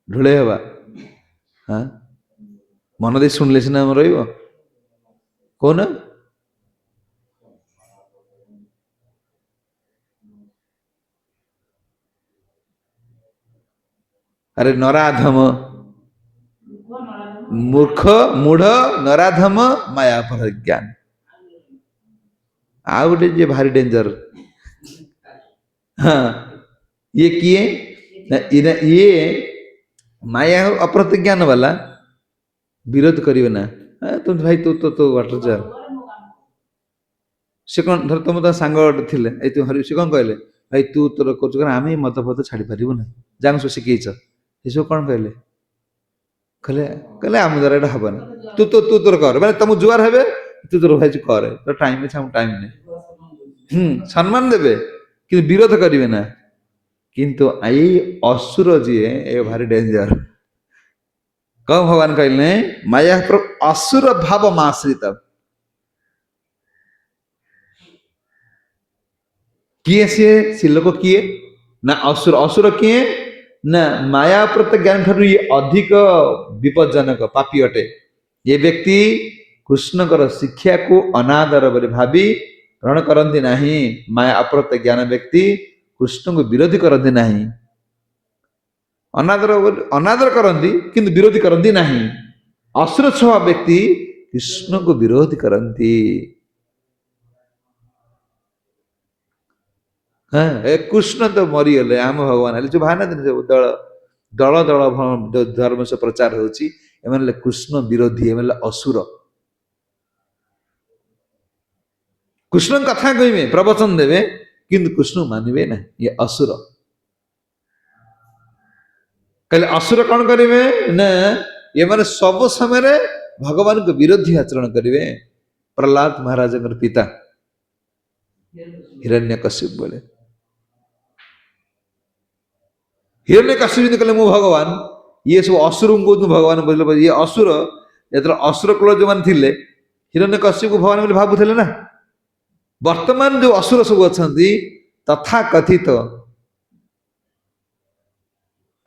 ଢୁଳେଇ ହବା, ହଁ ମନ ଦେଇ ଶୁଣିଲେ ସିନା ଆମ ରହିବ, କହୁନ? ଆରେ ନରାଧମ, ମୂର୍ଖ ମୂଢ ନରାଧମ ମାୟା ଜ୍ଞାନ। ଆଉ ଗୋଟେ ଯିଏ ଭାରି ଡେଞ୍ଜର, ହଁ ଇଏ କିଏ ନା ଇଏ ମାୟା ଅପହୃତ ଜ୍ଞାନ ବାଲା ବିରୋଧ କରିବେ ନା, ତୁ ଭାଇ ତୁ ତୋ ବାଟରେ ଯା। ସେ କଣ ଧର ତମ ତା ସାଙ୍ଗ ଗୋଟେ ଥିଲେ, ଏଇ ତୁ ହରି, ସେ କଣ କହିଲେ ଭାଇ ତୁ ତୋର କରୁଛୁ, ଆମେ ମଦ ଫଦ ଛାଡି ପାରିବୁ ନାହିଁ, ଯାହାକୁ ସବୁ ଶିଖେଇଛ, ଏସବୁ କଣ କହିଲେ? कहले कहले आम द्वारा एटा हबन तू तोर कर माने तुम जुआर हेबे तू तोर भाई कर तो टाइम है हम टाइम नहीं सम्मान देबे कि विरोध करिवे ना किंतु आई असुर जी ए भारी डेंजर कौन भगवान कहले माया पर असुर भाव माश्रित किए सी लोक किए ना असुर असुर किए ना माया प्रत्य ज्ञान ठारू ये अधिक विपज्जनक पापी अटे ये व्यक्ति कृष्णकर शिक्षा को अनादर बोली भावी ग्रहण करती नहीं माया अप्रत्य ज्ञान व्यक्ति कृष्ण को विरोधी करती नहीं अनादर अनादर करती किंतु विरोधी करती नहीं असुर स्वभाव व्यक्ति कृष्ण को विरोधी करती हाँ ए कृष्ण तो मरीगले आम भगवान जो भावना दिन दल दल दल धर्म से प्रचार होची एमन कृष्ण विरोधी एमन असुर कृष्ण कथा कहमे प्रवचन देवे किंतु कृष्ण मानवे ना ये असुर कहले असुर कौन करेंगे ना ये माने सब समय भगवान को विरोधी आचरण करेंगे प्रहलाद महाराज पिता हिरण्यकश्यप बोले हिरण्यकश्यप कहले मु भगवान ये सब असुर को भगवान बोले ये असुर ये असुर कुल जो मान थिले हिरण्यकश्यप को भगवान बोले भाबुଥିଲେ ना वर्तमान जो असुर सब अच्छा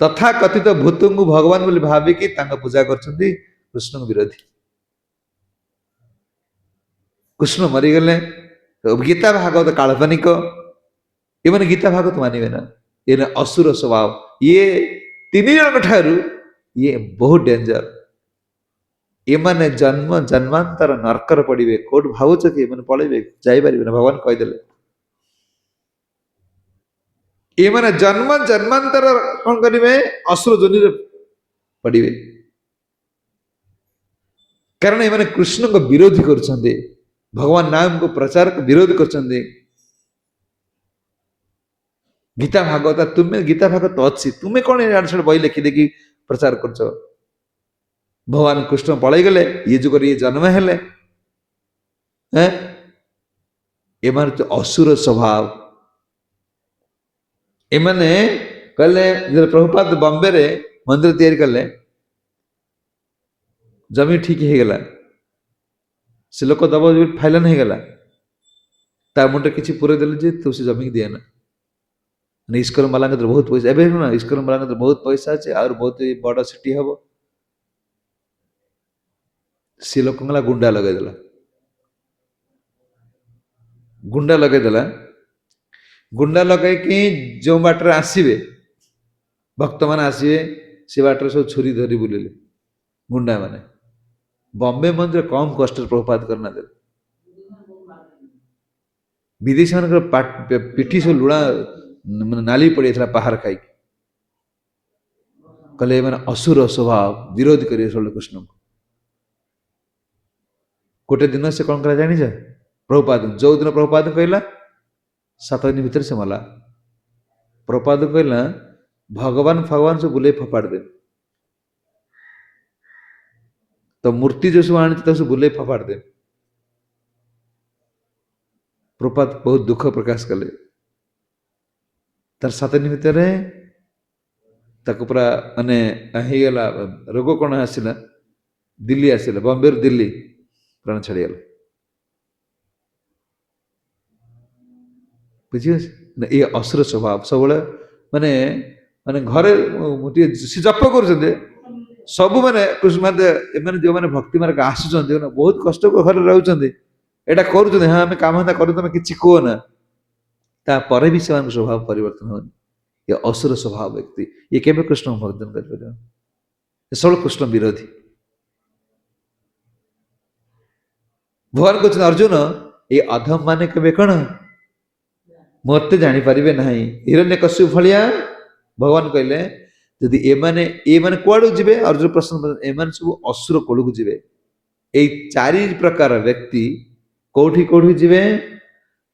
तथा कथित भूत को भगवान बोले भाविकी पूजा करछन्ती कृष्ण विरोधी कृष्ण मरीगले गीता भागवत काल्पनिक ये गीता भागवत मानवे ना ये असुर स्वभाव ये तीन जन ठारू ये बहुत डेंजर ये माने जन्म जन्मांतर नरकर पड़े कोट भावुच कि पलैबे जापर भगवान कहीदेले ये माने जन्म जन्मांतर कौन करेंगे असुर जोनि पड़े कारण ये कृष्ण को विरोधी कर भगवान नाम को प्रचार को विरोध कर गीता भागवत तुम्हें गीता भागवत अच्छी तुम्हें कौन आड़ बही लिखिदे कि प्रचार कर भगवान कृष्ण पलि गले ये जुगर ये जन्म हेले एमान तो असुर स्वभाव एमाने कहले प्रभुपाद बॉम्बे रे मंदिर तैयारी कले जमी ठीक हो गला से लोक दब फाइलान हो गला ता मुंडे किसी पूरे देले जे तो से जमी दिए ना इस्कन बाला बहुत पैसा एबे ना इस्कन बाला बहुत पैसा अच्छे और बहुत बड़ सिटी हम सी लोक गुंडा लगेदेला गुंडा लगेदेला गुंडा लगे कि जो बाटर आसवे भक्त मान आसवे से बाटर सब छुरी धरी बुलिले गुंडा माने बॉम्बे मंदिर कम कष्ट प्रभुपात करना दे विदेशी मान पिठी सब लुणा नाली पड़ी था पहाड़ खाई कहले मैंने असुर स्वभाव विरोध करिए सब कृष्ण को गोटे दिन से कौन करा जानी जा प्रभुपाद जो दिन प्रभुपाद कहला 7 दिन भीतर से मला प्रभुपाद कहला भगवान भगवान से बुले फपाड़ दे तो मूर्ति जो सब आनी सब बुले फपाड़ दे प्रभुपाद बहुत दुख प्रकाश कले तार 7 दिन भीतर पूरा माने गला रोग कौन आसला दिल्ली आसला बॉम्बे दिल्ली प्राण छाड़गला बुझे ये असुर स्वभाव सब माने माने घरे जप कर सब माने जो मैंने भक्ति मार्ग आसुच्च बहुत कष्ट घर रोचे एटा कर हाँ आम काम धंदा कर तुम कि कहना तापर भी से स्वभाव परिवर्तन होनी ये असुर स्वभाव व्यक्ति ये केवे कृष्ण भक्तन कर सब कृष्ण विरोधी भगवान कहते अर्जुन ये अधम माने केवे कौन मत जापारे ना हिरण्यकश्यप भाया भगवान कहले जदि एमाने कुआड़ू जी अर्जुन प्रश्न एम सब असुर कौड़ को जी ये 4 प्रकार व्यक्ति कौटी कौटी जी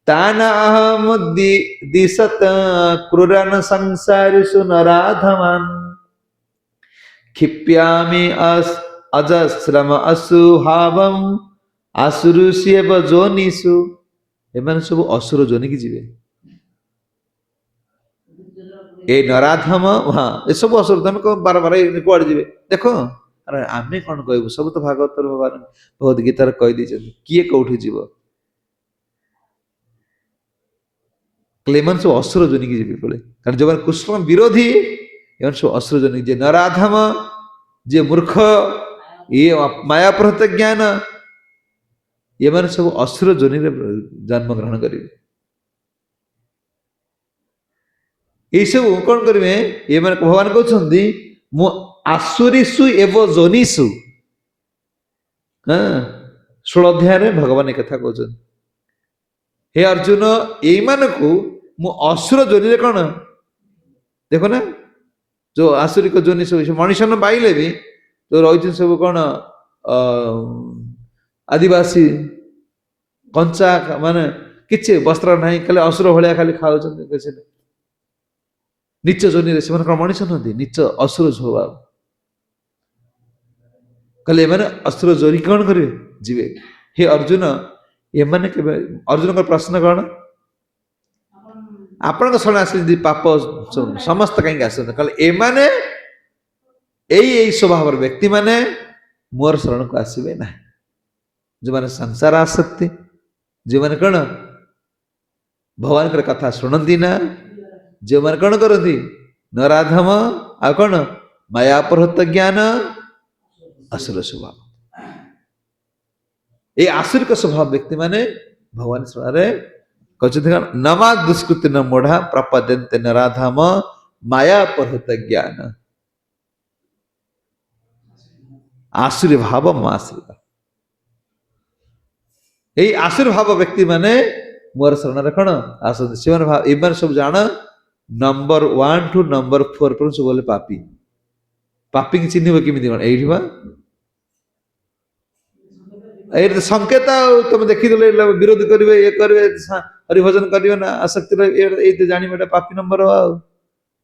ताना अहम दिशत क्रूरन संसारिषु नराधमान କ୍ଷିପ୍ୟାମି ଅଜସ୍ରମ ଅସୁହାବମ୍ ଆସୁରୁଷ୍ୟେବ ଯୋନିଷୁ। ଏମାନେ ସବୁ ଅସୁର ଯୋନିକି ଯିବେ। ଏ ନରାଧମ, ହଁ ଏସବୁ ଅସୁର। ତମେ କଣ ବାର କୁଆଡେ ଯିବେ ଦେଖ। ଆରେ ଆମେ କଣ କହିବୁ? ସବୁ ତ ଭାଗବତର ଭଗବାନ ଭଗବତ ଗୀତାରେ କହିଦେଇଛନ୍ତି। କିଏ କୋଉଠି ଯିବ? କହିଲେ ଏମାନେ ସବୁ ଅସୁର ଯୋନିକି ଯିବେ ବୋଲେ। କାରଣ ଯୋଉମାନେ କୃଷ୍ଣ ବିରୋଧୀ ଏମାନେ ସବୁ ଅସୁର ଯୋନି। ଯେ ନରାଧମ, ଯିଏ ମୂର୍ଖ, ଇଏ ମାୟାପହୃତ ଜ୍ଞାନ, ଏମାନେ ସବୁ ଅସୁର ଯୋନିରେ ଜନ୍ମ ଗ୍ରହଣ କରିବେ। ଏଇସବୁ କଣ କରିବେ? ଏମାନେ ଭଗବାନ କହୁଛନ୍ତି ମୁଁ ଆସୁରୀଷୁ ଏବ ଯୋନିଷୁ। ହଁ 16 ଅଧ୍ୟାୟରେ ଭଗବାନ ଏ କଥା କହୁଛନ୍ତି। ହେ ଅର୍ଜୁନ, ଏଇମାନଙ୍କୁ ମୁଁ ଅସୁର ଯୋନିରେ କଣ ଦେଖ ନା, ଯୋଉ ଆସୁରିକ ଯୋନି ସବୁ ମଣିଷ ନ ପାଇଲେ ବି ଯୋଉ ରହିଛନ୍ତି ସବୁ କଣ ଅ ଆଦିବାସୀ, କଞ୍ଚା ମାନେ କିଛି ବସ୍ତ୍ର ନାହିଁ, ଖାଲି ଅସୁର ଭଳିଆ ଖାଲି ଖାଉଛନ୍ତି। ନିଚ ଯୋନିରେ ସେମାନେ କଣ ମଣିଷ ନୁହନ୍ତି? ନିଚ ଅସୁର ସ୍ୱଭାବ। କହିଲେ ଏମାନେ ଅସୁର ଯୋନି କଣ କରିବେ? ଯିବେ। ହେ ଅର୍ଜୁନ, ଏମାନେ କେବେ, ଅର୍ଜୁନଙ୍କର ପ୍ରଶ୍ନ କଣ? ଆପଣଙ୍କ ଶରଣ ଆସିଲେ ପାପ ସମସ୍ତ କାହିଁକି ଆସନ୍ତି? କହିଲେ ଏମାନେ ଏଇ ସ୍ୱଭାବର ବ୍ୟକ୍ତି ମାନେ ମୋର ଶରଣକୁ ଆସିବେ ନାହିଁ। ଯୋଉମାନେ ସଂସାର ଆସକ୍ତି, ଯୋଉମାନେ କଣ ଭଗବାନଙ୍କର କଥା ଶୁଣନ୍ତି ନା, ଯୋଉମାନେ କଣ କରନ୍ତି? ନରାଧମ, ଆଉ କଣ ମାୟାପହୃତ ଜ୍ଞାନ, ଆସୁର ସ୍ୱଭାବ। এই ଆସୁରିକ ସ୍ୱଭାବ ବ୍ୟକ୍ତି ମାନେ ଭଗବାନ ଶରଣରେ କହିଛନ୍ତି କଣ? ନମା ଦୁଷ୍କୃତି ନ ମୋଢା ପ୍ରପଦ୍ୟନ୍ତେ ନରାଧମ ମାୟାପହୃତ ଜ୍ଞାନ ଆସୁରୀ ଭାବ ମାଶ୍ରିତ। এই ଆସୁରୀ ଭାବ ବ୍ୟକ୍ତି ମାନେ ମୋର ଶରଣରେ କଣ ଆସନ୍ତି? ସେମାନେ ଏମାନେ ସବୁ ଜାଣ ନମ୍ବର 1 ଠୁ ନମ୍ବର 4 ପର୍ଯ୍ୟନ୍ତ ସବୁ ହେଲେ ପାପୀ। ପାପୀକି ଚିହ୍ନିବ କେମିତି? କଣ ଏଇଠି ବା ଏଇଠି ସଂକେତ। ଆଉ ତମେ ଦେଖିଦେଲେ ବିରୋଧ କରିବେ, ଇଏ କରିବେ, ହରିଭଜନ କରିବେ ନା, ଆସକ୍ତି ଏଇ ଜାଣିବେ ଏଟା ପାପୀ ନମ୍ବର। ଆଉ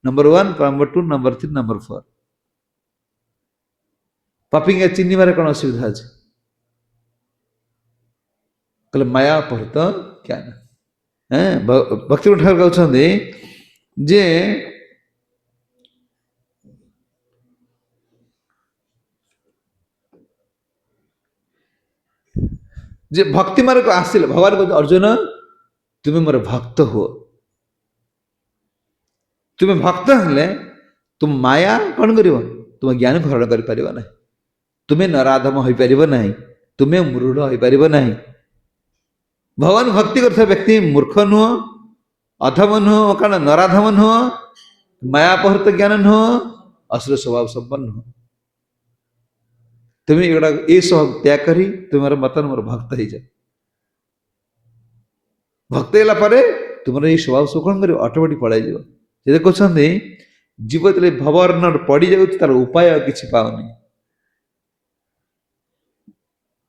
ନମ୍ବର 1, ନମ୍ବର 2, ନମ୍ବର 3, ନମ୍ବର 4। ପାପୀଙ୍କ ଚିହ୍ନିବାରେ କଣ ଅସୁବିଧା ଅଛି? କହିଲେ ମାୟାପହୃତ ଜ୍ଞାନ। ଭକ୍ତି ଠାକୁର କହୁଛନ୍ତି ଯେ ଯେ ଭକ୍ତି ମାର୍ଗ ଆସିଲେ ଭଗବାନ କହୁଛନ୍ତି ଅର୍ଜୁନ ତୁମେ ମୋର ଭକ୍ତ ହୁଅ। ତୁମେ ଭକ୍ତ ହେଲେ ତୁମ ମାୟା କଣ କରିବ? ତୁମ ଜ୍ଞାନ ଗ୍ରହଣ କରିପାରିବ ନାହିଁ। ତୁମେ ନରାଧମ ହୋଇପାରିବ ନାହିଁ। ତୁମେ ମୃଢ ହୋଇପାରିବ ନାହିଁ। ଭଗବାନ ଭକ୍ତି କରୁଥିବା ବ୍ୟକ୍ତି ମୂର୍ଖ ନୁହଁ, ଅଧମ ନୁହଁ, କାରଣ ନରାଧମ ନୁହଁ, ମାୟାପହୃତ ଜ୍ଞାନ ନୁହଁ, ଅସୁର ସ୍ୱଭାବ ସମ୍ପନ୍ନ ନୁହଁ। ତୁମେ ଏଗୁଡା ଏ ସବୁ ତ୍ୟାଗ କରି ତୁମର ବର୍ତ୍ତମାନ ମୋର ଭକ୍ତ ହେଇଯାଅ। ଭକ୍ତ ହେଲା ପରେ ତୁମର ଏଇ ସ୍ୱଭାବ ସବୁ କଣ କରିବ? ଅଟୋମେଟିକ ପଳାଇଯିବ। ସେ କହୁଛନ୍ତି ଜୀବ ଯେତେବେଳେ ଭବର୍ଣ୍ଣର ପଡିଯାଉଛି ତାର ଉପାୟ ଆଉ କିଛି ପାଉନି।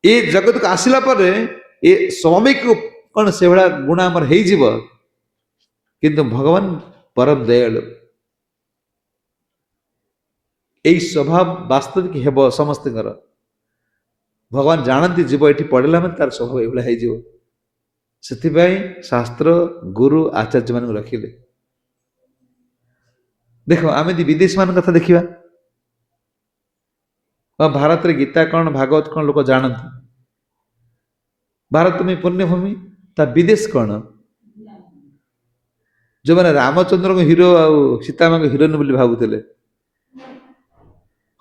ଏ ଜଗତକୁ ଆସିଲା ପରେ ଏ ସ୍ୱାଭାବିକ କଣ ସେଭଳିଆ ଗୁଣ ଆମର ହେଇଯିବ। କିନ୍ତୁ ଭଗବାନ ପରମ ଦୟାଳୁ। ଏଇ ସ୍ୱଭାବ ବାସ୍ତବିକ ହେବ ସମସ୍ତଙ୍କର। ଭଗବାନ ଜାଣନ୍ତି ଜୀବ ଏଠି ପଡିଲା ମାନେ ତାର ସ୍ୱଭାବ ଏଇଭଳିଆ ହେଇଯିବ। ସେଥିପାଇଁ ଶାସ୍ତ୍ର, ଗୁରୁ, ଆଚାର୍ଯ୍ୟ ମାନଙ୍କୁ ରଖିଲେ। ଦେଖ ଆମେ ଯଦି ବିଦେଶୀ ମାନଙ୍କ କଥା ଦେଖିବା, ଭାରତରେ ଗୀତା କଣ, ଭାଗବତ କଣ ଲୋକ ଜାଣନ୍ତି। ଭାରତ ତୁମେ ପୁଣ୍ୟଭୂମି, ତା ବିଦେଶ କଣ? ଯୋଉମାନେ ରାମଚନ୍ଦ୍ରଙ୍କ ହିରୋ ଆଉ ସୀତାମାଙ୍କ ହିରୋଇନ ବୋଲି ଭାବୁଥିଲେ,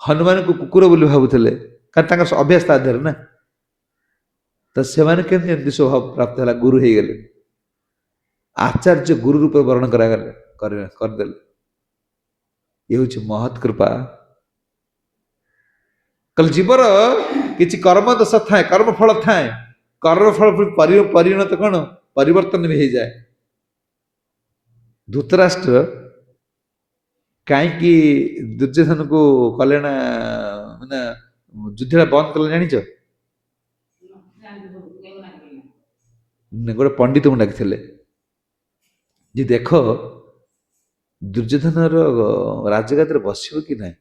ହନୁମାନଙ୍କୁ କୁକୁର ବୋଲି ଭାବୁଥିଲେ, କାରଣ ତାଙ୍କର ଅଭ୍ୟାସ ତା ଦେହରେ ନା। ତ ସେମାନେ କେମିତି ଏମିତି ସ୍ୱଭାବ ପ୍ରାପ୍ତ ହେଲା? ଗୁରୁ ହେଇଗଲେ, ଆଚାର୍ଯ୍ୟ ଗୁରୁ ରୂପେ ବର୍ଣ୍ଣନ କରାଗଲେ, କରିଦେଲେ। ଇଏ ହଉଛି ମହତ୍ କୃପା। କହିଲେ ଜୀବର କିଛି କର୍ମ ଦୋଷ ଥାଏ, କର୍ମ ଫଳ ଥାଏ। କର୍ମ ଫଳ ପରିଣତ କଣ? ପରିବର୍ତ୍ତନ ବି ହେଇଯାଏ। ଧୃତରାଷ୍ଟ୍ର କାହିଁକି ଦୁର୍ଯ୍ୟୋଧନକୁ କଲେ ନା, ମାନେ ଯୁଦ୍ଧ ବନ୍ଦ କଲେ ଜାଣିଛ? ଗୋଟେ ପଣ୍ଡିତଙ୍କୁ ଡାକିଥିଲେ ଯେ ଦେଖ ଦୁର୍ଯ୍ୟୋଧନର ରାଜଗାଦିରେ ବସିବ କି ନାହିଁ।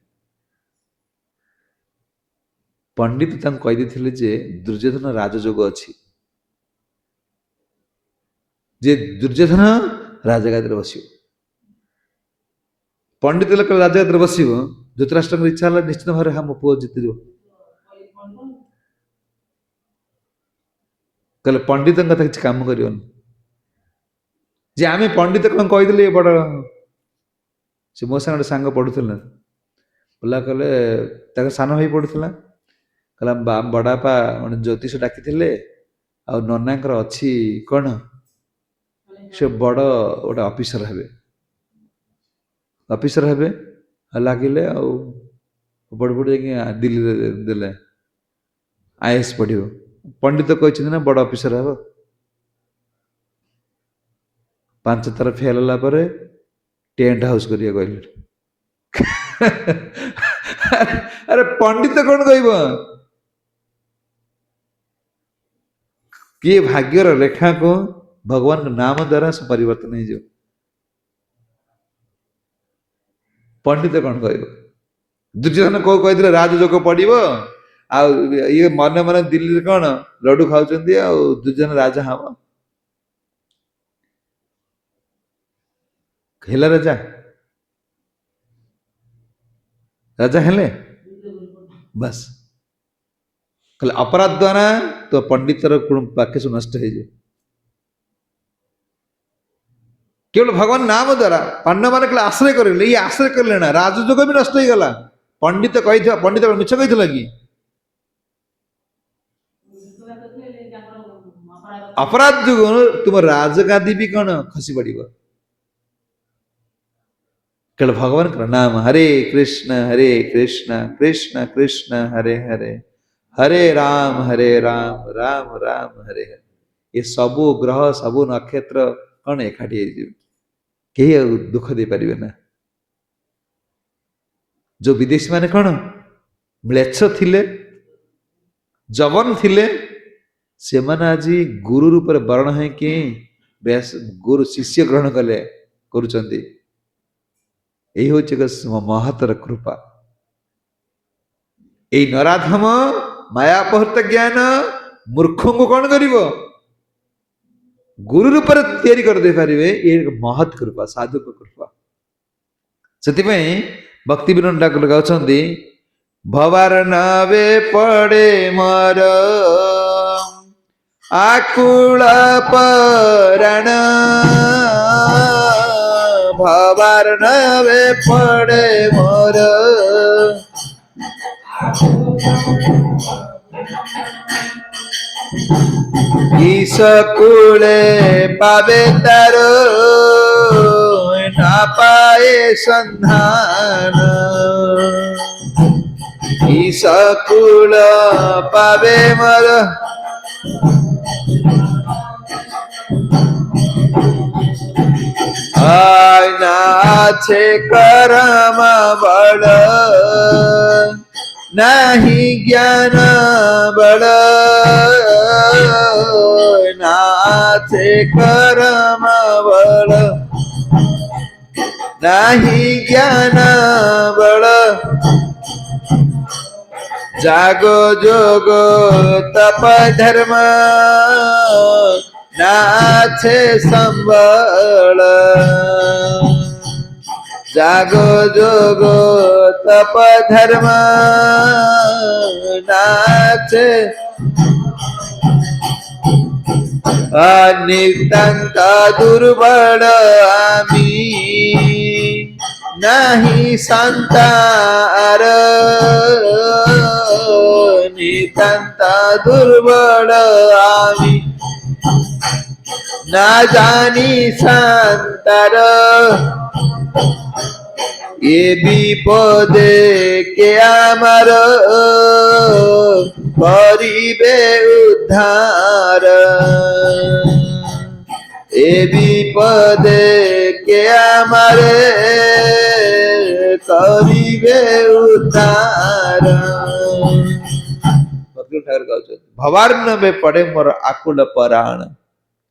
पंडित कहीदे जे दुर्योधन राजयोग अच्छी जे दुर्योधन राजगादी बस पंडित लोक राजगादी बस धृतराष्ट्र इच्छा है निश्चित भाव हाँ मो पु जीत कहले पंडित कथा किसी कम कर जे आम पंडित कौन कही बड़ से मो सागर सांग पढ़ुला बोला कहले सान भाई पढ़ुला कहला बड़ापा ज्योतिष डाकी आ ननाकर अच्छी कौन से बड़ गोटे ऑफिसर हे लगिले बड़ बड़ दिल्ली देले आईएएस पढ़ो पंडित कहते ना बड़ ऑफिसर हे 5 थर फेल होला टेंट हाउस करिया कहले अरे पंडित कौन कह किए भाग्यर रेखा को भगवान के नाम द्वारा से परिवर्तन हो पंडित कौन कह दुर्योधन कौ कही राजयोग पड़ो आ ये मन मन दिल्ली कौन लड्डू खाऊं दुर्योधन राजा हम हेला राजा राजा हेले बस कहले अपराध द्वारा तो पंडितर वाक्य सब नष्ट हो केवल भगवान नाम द्वारा पांडव मान कहले आश्रय कर ये आश्रय कर ना राजयोग भी नष्ट हो गला पंडित कही पंडित मिछ कही कि अपराध जो तुम राजगादी भी कौन खसी पड़ केवल भगवान का नाम हरे कृष्ण कृष्ण कृष्ण हरे हरे हरे राम राम राम हरे हरे ये सबू ग्रह सबू नक्षत्र कौन एकाठी कहीं दुख दे पारे ना जो विदेशी माने कौन म्लेच्छ थिले जवन थिले से माने आज गुरु रूप वर्ण है कि गुरु शिष्य ग्रहण कले करुचंदी यही हूँ एक महतर कृपा यही नराधम मायापहृत ज्ञान मूर्ख को कौन कर गुरु रूप तैयारी कर दे पारे ये महत कृपा साधु कृपा से भक्ति विनोद ठाकुर गाँव भवार नवे पड़े मर आकुल पराण भवार नवे पड़े मोर ईशकुले पावे तार ना पाए संधान ईशकुल पावे मोर नाचे करम बड़ नहीं ज्ञान बड़ नाचे करम बड़ नहीं ज्ञान बड़ जागो जोगो तप धर्म नाचे संबल जागो जोगो तप धर्म नाचे नितांत दुर्बल आमी नहीं संतार नितांत दुर्बल आमी ना जानी संतर ये विपदे के आमर करिबे उद्धार ये विपदे के आमरे करिबे उद्धार भवार्न में पड़े मोर आकुल पराण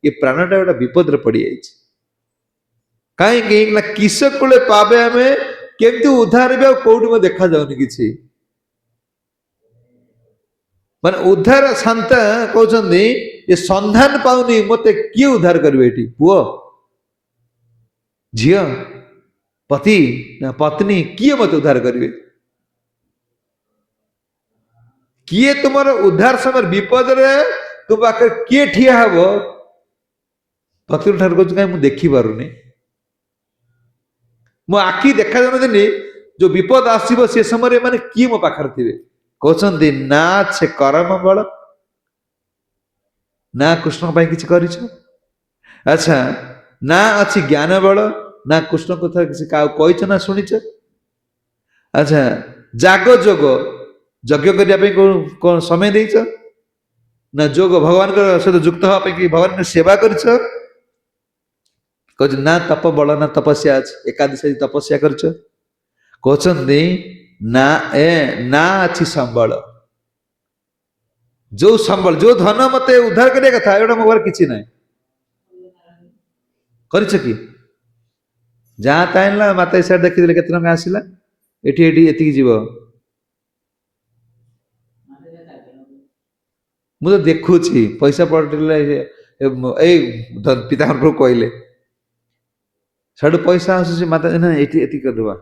ये प्राणटा गोटे विपद पड़ी जाइए कहीं किस कूले पावे आम केमती उद्धार भी कौटी में देखा जाऊनी किसी ମାନେ ଉଦ୍ଧାର ଶାନ୍ତା କହୁଛନ୍ତି ଏ ସନ୍ଧାନ ପାଉନି ମତେ କିଏ ଉଦ୍ଧାର କରିବେ ଏଠି ପୁଅ ଝିଅ ପତି ନା ପତ୍ନୀ କିଏ ମତେ ଉଦ୍ଧାର କରିବେ କିଏ ତୁମର ଉଦ୍ଧାର ସମୟରେ ବିପଦରେ ତୁ ପାଖରେ କିଏ ଠିଆ ହବ ପତ୍ନୀ ଠାରୁ କହୁଛୁ କାହିଁ ମୁଁ ଦେଖିପାରୁନି ମୋ ଆଖି ଦେଖାଯାଉନି ଯୋଉ ବିପଦ ଆସିବ ସେ ସମୟରେ ମାନେ କିଏ ମୋ ପାଖରେ ଥିବେ କହୁଛନ୍ତି ନା ସେ କରମ ବଳ ନା କୃଷ୍ଣଙ୍କ ପାଇଁ କିଛି କରିଛ ଆଚ୍ଛା ନା ଅଛି ଜ୍ଞାନ ବଳ ନା କୃଷ୍ଣ କଥା କିଛି କାହାକୁ କହିଛ ନା ଶୁଣିଛ ଆଚ୍ଛା ଜାଗ ଯୋଗ ଯଜ୍ଞ କରିବା ପାଇଁ କଣ ସମୟ ଦେଇଛ ନା ଯୋଗ ଭଗବାନଙ୍କ ସହିତ ଯୁକ୍ତ ହେବା ପାଇଁ ଭଗବାନଙ୍କ ସେବା କରିଛ କହୁଛି ନା ତପ ବଳ ନା ତପସ୍ୟା ଅଛି ଏକାଦଶୀ ତପସ୍ୟା କରିଛ କହୁଛନ୍ତି ନା ନା ଅଛି ସମ୍ବଳ ଯୋଉ ସମ୍ବଳ ଯୋଉ ଧନ ମତେ ଉଦ୍ଧାର କରିବା କଥା ଏଗୁଡ଼ା ମୋ ଘରେ କିଛି ନାହିଁ କରିଛ କି ଯାହା ତାଇଲା ମାତା ହିସାବରେ ଦେଖିଦେଲେ କେତେ ଟଙ୍କା ଆସିଲା ଏଠି ଏଠି ଏତିକି ଯିବ ମୁଁ ତ ଦେଖୁଛି ପଇସା ପଡ଼ିଲେ ଏଇ ପିତାଙ୍କର କହିଲେ ସେଠୁ ପଇସା ଆସୁଛି ମାତା ନା ଏଠି ଏତିକି କରିଦେବା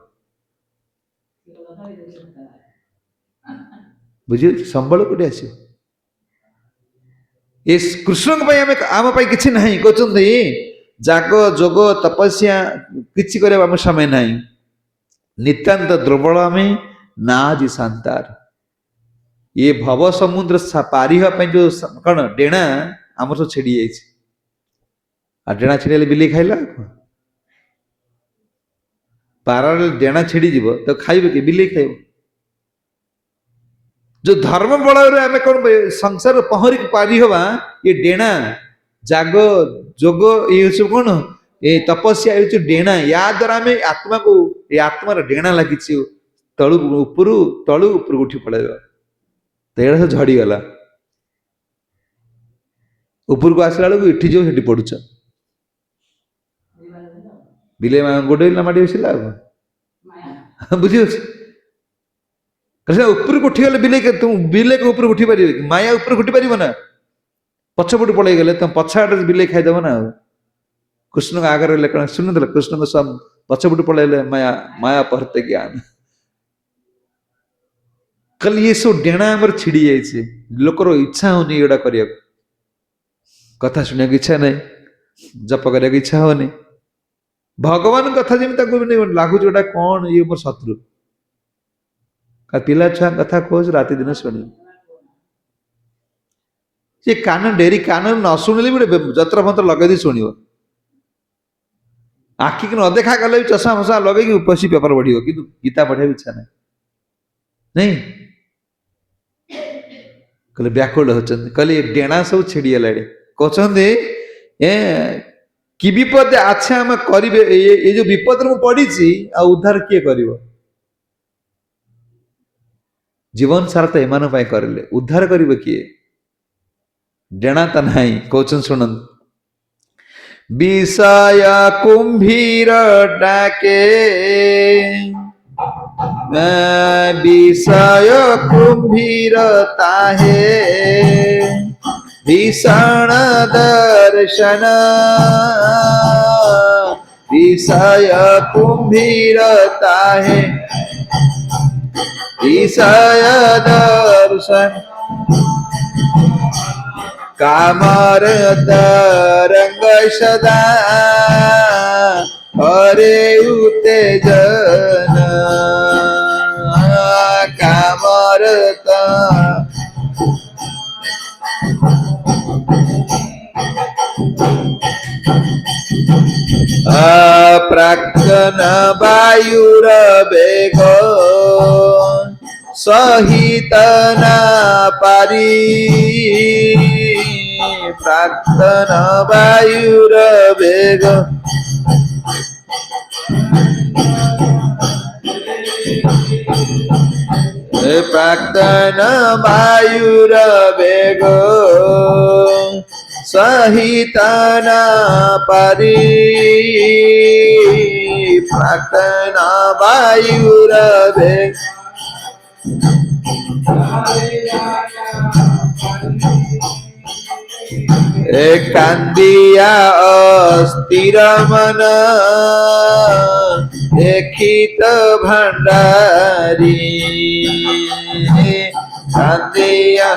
ବୁଝିପାରୁଛି ସମ୍ବଳ କୋଉଠି ଆସିବ ଏ କୃଷ୍ଣଙ୍କ ପାଇଁ ଆମ ପାଇଁ କିଛି ନାହିଁ କହୁଛନ୍ତି ଯାଗ ଯୋଗ ତପସ୍ୟା କିଛି କରିବା ଆମ ସମୟ ନାହିଁ ନିତାନ୍ତ ଦୁର୍ବଳ ଆମେ ନା ଆଜି ଶାନ୍ତାର ଇଏ ଭବ ସମୁଦ୍ର ପାରି ହେବା ପାଇଁ ଯୋଉ କଣ ଡେଣା ଆମର ସବୁ ଛିଡି ଯାଇଛି ଆଉ ଡେଣା ଛିଡିଗଲେ ବିଲେଇ ଖାଇଲା ପାରାରେ ଡେଣା ଛିଡିଯିବ ତ ଖାଇବେ କି ବିଲେଇ ଖାଇବ ଯୋଉ ଧର୍ମ ବଳରେ ଆମେ କଣ ସଂସାର ପହଁରିକି ପାରି ହବା ଏ ଡେଣା ଜାଗ ଯୋଗ ଏ ସବୁ କଣ ଏ ତପସ୍ୟା ହେଉଛି ଡେଣା ୟା ଦ୍ୱାରା ଆମେ ଆତ୍ମାକୁ ଏ ଆତ୍ମାର ଡେଣା ଲାଗିଛି ତଳୁ ଉପରକୁ ଉଠି ପଳେଇବା ତ ଏଇଟା ସବୁ ଝଡିଗଲା ଉପରକୁ ଆସିଲା ବେଳକୁ ଏଠି ଯିବ ସେଠି ପଡୁଛ ବିଲେଇ ଗୋଡେଇଲା ମାଡି ବସିଲା ଆଉ ବୁଝିପାରୁଛି ଉପରକୁ ଉଠିଗଲେ ବିଲେଇ ଉପରକୁ ଉଠି ପାରିବେ କି ମାୟା ଉପରକୁ ଉଠି ପାରିବ ନା ପଛପଟୁ ପଳେଇ ଗଲେ ତମ ପଛ ଆଡରେ ବିଲେଇ ଖାଇଦବ ନା ଆଉ କୃଷ୍ଣଙ୍କ ଆଗରେ ରହିଲେ କଣ ଶୁଣୁଥିଲେ କୃଷ୍ଣଙ୍କ ପଛପଟୁ ପଳେଇଲେ ମାୟା ମାୟା ପହର୍ତ୍ତେ ଜ୍ଞାନ ଖାଲି ଇଏ ସବୁ ଡେଣା ଆମର ଛିଡି ଯାଇଛି ଲୋକର ଇଚ୍ଛା ହଉନି ଏଗୁଡା କରିବାକୁ କଥା ଶୁଣିବାକୁ ଇଚ୍ଛା ନାହିଁ ଜପ କରିବାକୁ ଇଚ୍ଛା ହଉନି ଭଗବାନଙ୍କ କଥା ଯେମିତି ତାକୁ ଲାଗୁଛି ଗୋଟା କଣ ଇଏ ମୋର ଶତ୍ରୁ ପିଲା ଛୁଆ କଥା କହୁଛୁ ରାତି ଦିନ ଶୁଣିବ ସେ କାନ ଡେରି କାନ ନ ଶୁଣିଲେ ବି ଗୋଟେ ଯନ୍ତ୍ର ଫନ୍ତ୍ର ଲଗେଇ ଦେଇ ଶୁଣିବ ଆଖିକି ନ ଦେଖା ଗଲେ ବି ଚଷମା ଫସା ଲଗେଇକି ବସି ପେପର ପଢିବ କିନ୍ତୁ ଗୀତା ପଢିବାକୁ ଇଚ୍ଛା ନାହିଁ ନାଇଁ କହିଲେ ବ୍ୟାକୁଳ ହଉଛନ୍ତି କହିଲେ ଡେଣା ସବୁ ଛିଡିଗଲାଣି କହୁଛନ୍ତି କି ବିପଦ ଆଚ୍ଛା ଆମେ କରିବେ ଏଇ ଯୋଉ ବିପଦରେ ମୁଁ ପଡିଛି ଆଉ ଉଦ୍ଧାର କିଏ କରିବ ଜୀବନ ସାରା ତ ଏମାନଙ୍କ ପାଇଁ କରିଲେ ଉଦ୍ଧାର କରିବ କିଏ ଡେଣା ତ ନାହିଁ କହୁଛନ୍ତି ଶୁଣନ୍ତୁ ବିଷୟ କୁମ୍ଭୀର ଡାକେ ବିଷୟ କୁମ୍ଭୀର ତାহে ভীষণ দর্শন বিষয় কুম্ভীর তাহে বিষয় দর্শন কামর তরঙ্গ সদা হরে উত্তেজন কামর প্রাক্তন বায়ুর বেগ সহিত না পারি প্রাক্তন বায়ুর বেগ প্রাক্তন বায়ুর বেগ সহিত না পারি প্রাক্তন বায়ুর বেগ কান্দিয়া অস্থির মন দেখিত ভান্ডারী কান্দিয়া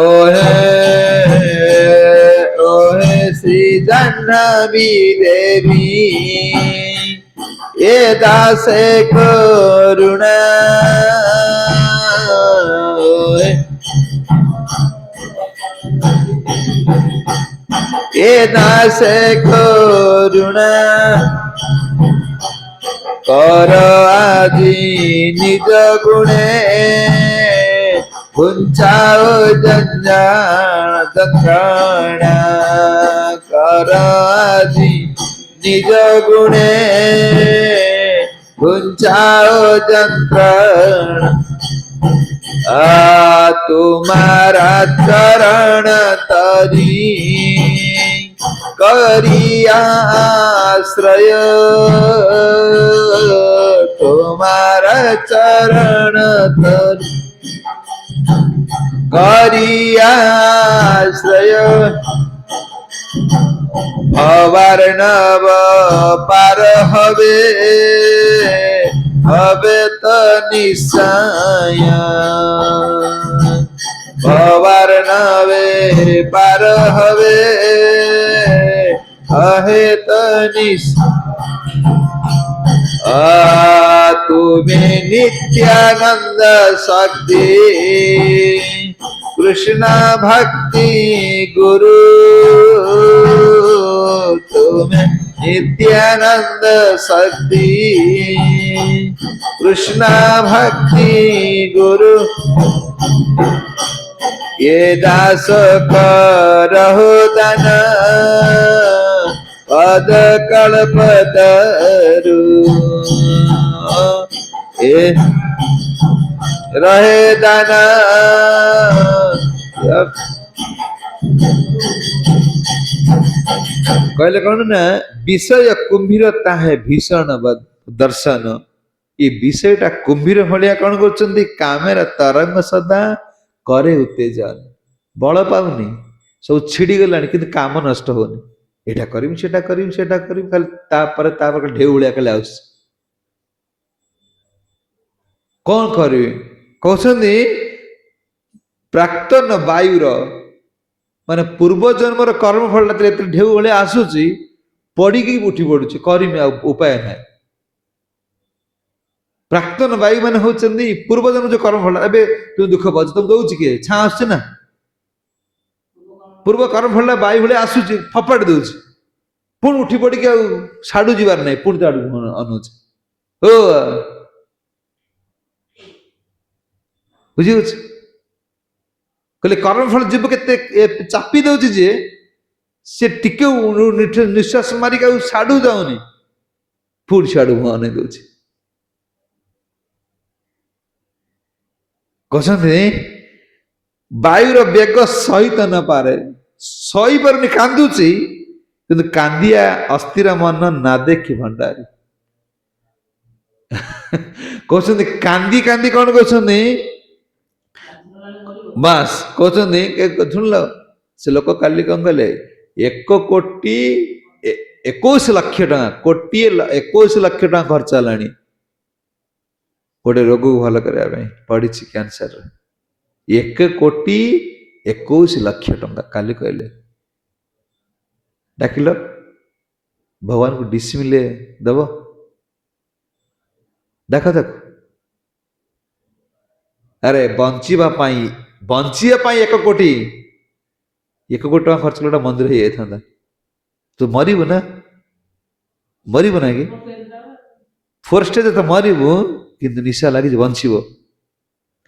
ওহে ওহে শ্রী জাহ্নবী দেবী এ দাসে করুণা এ দাসে করুণা কর আজি নিজ গুণে ঘুঞ্চাও জঞ্জাল যন্ত্রণা কর আজি নিজ গুণে ঘুঞ্চাও যন্ত্রণা तुम्हारा चरण तरी करिया आश्रय तुम्हारा चरण तरी करिया आश्रय अवार्णव पार हवे हवे तो निश्चय अवार्णवे पार हवे अहे तो निश्चय तुम्हें नित्यानंद शक्ति कृष्ण भक्ति गुरु तुम्हें नित्यानंद शक्ति कृष्ण भक्ति गुरु ये दास करहु दान पद कल्पतरु ये रहे दाना कहले कौन ना विषय कुंभीर ताहे भीषण दर्शन ये विषयटा कुंभीर भलिया कौन कर कामेर तरंग सदा करे उत्तेजन बल पाऊनी सब छिड़ी गला कि काम नष्ट होनी एटा करीम सेटा करीम सेटा करीम खाली तापर ढेउ भलिया खाली आउस कौन करिवे कहते प्राक्तन वायुर माने पूर्व जन्मर कर्म फल ढेउ भलिया आसुची पड़ी उठी पड़ुची करीम उपाय ना प्राक्तन वायु मैंने होती पूर्व जन्म जो कर्म फल ए तुम दुख पाच तुम दौर किए छा आस ना पूर्व कर्म फल वायु भाई आसूची फपाड़ी दौर पुणी उठी पड़ी साड़ू जीवार ना पुणी तो अनुच हो बुझी कहले कर्मफल जीव के चापी दौर सी टिके निश्वास मारिक साड़ू जाऊनी पुणी साड़ू अनेक दौर कहते वायुर बेग सहित न पारे सही पारे कांदुची किंतु कांदिया अस्थिर मन ना देखी भंडारी कहते कांदी कांदी कौन कहते बास कहते शुण लो से लोक काली कौन कले 1,21,00,000 टका कोटी 21,00,000 टका खर्च है गोटे रोग को भल करने पड़ी कैंसर 1,21,00,000 टका काली कहले डाकिल भगवान को डिसमिले दब देख देख अरे बंचापी 1,00,00,000 टका खर्च कला मंदिर हो जाता तू मरबू ना कि 4 स्टेज तो मरबू किंतु निशा लगी बंचब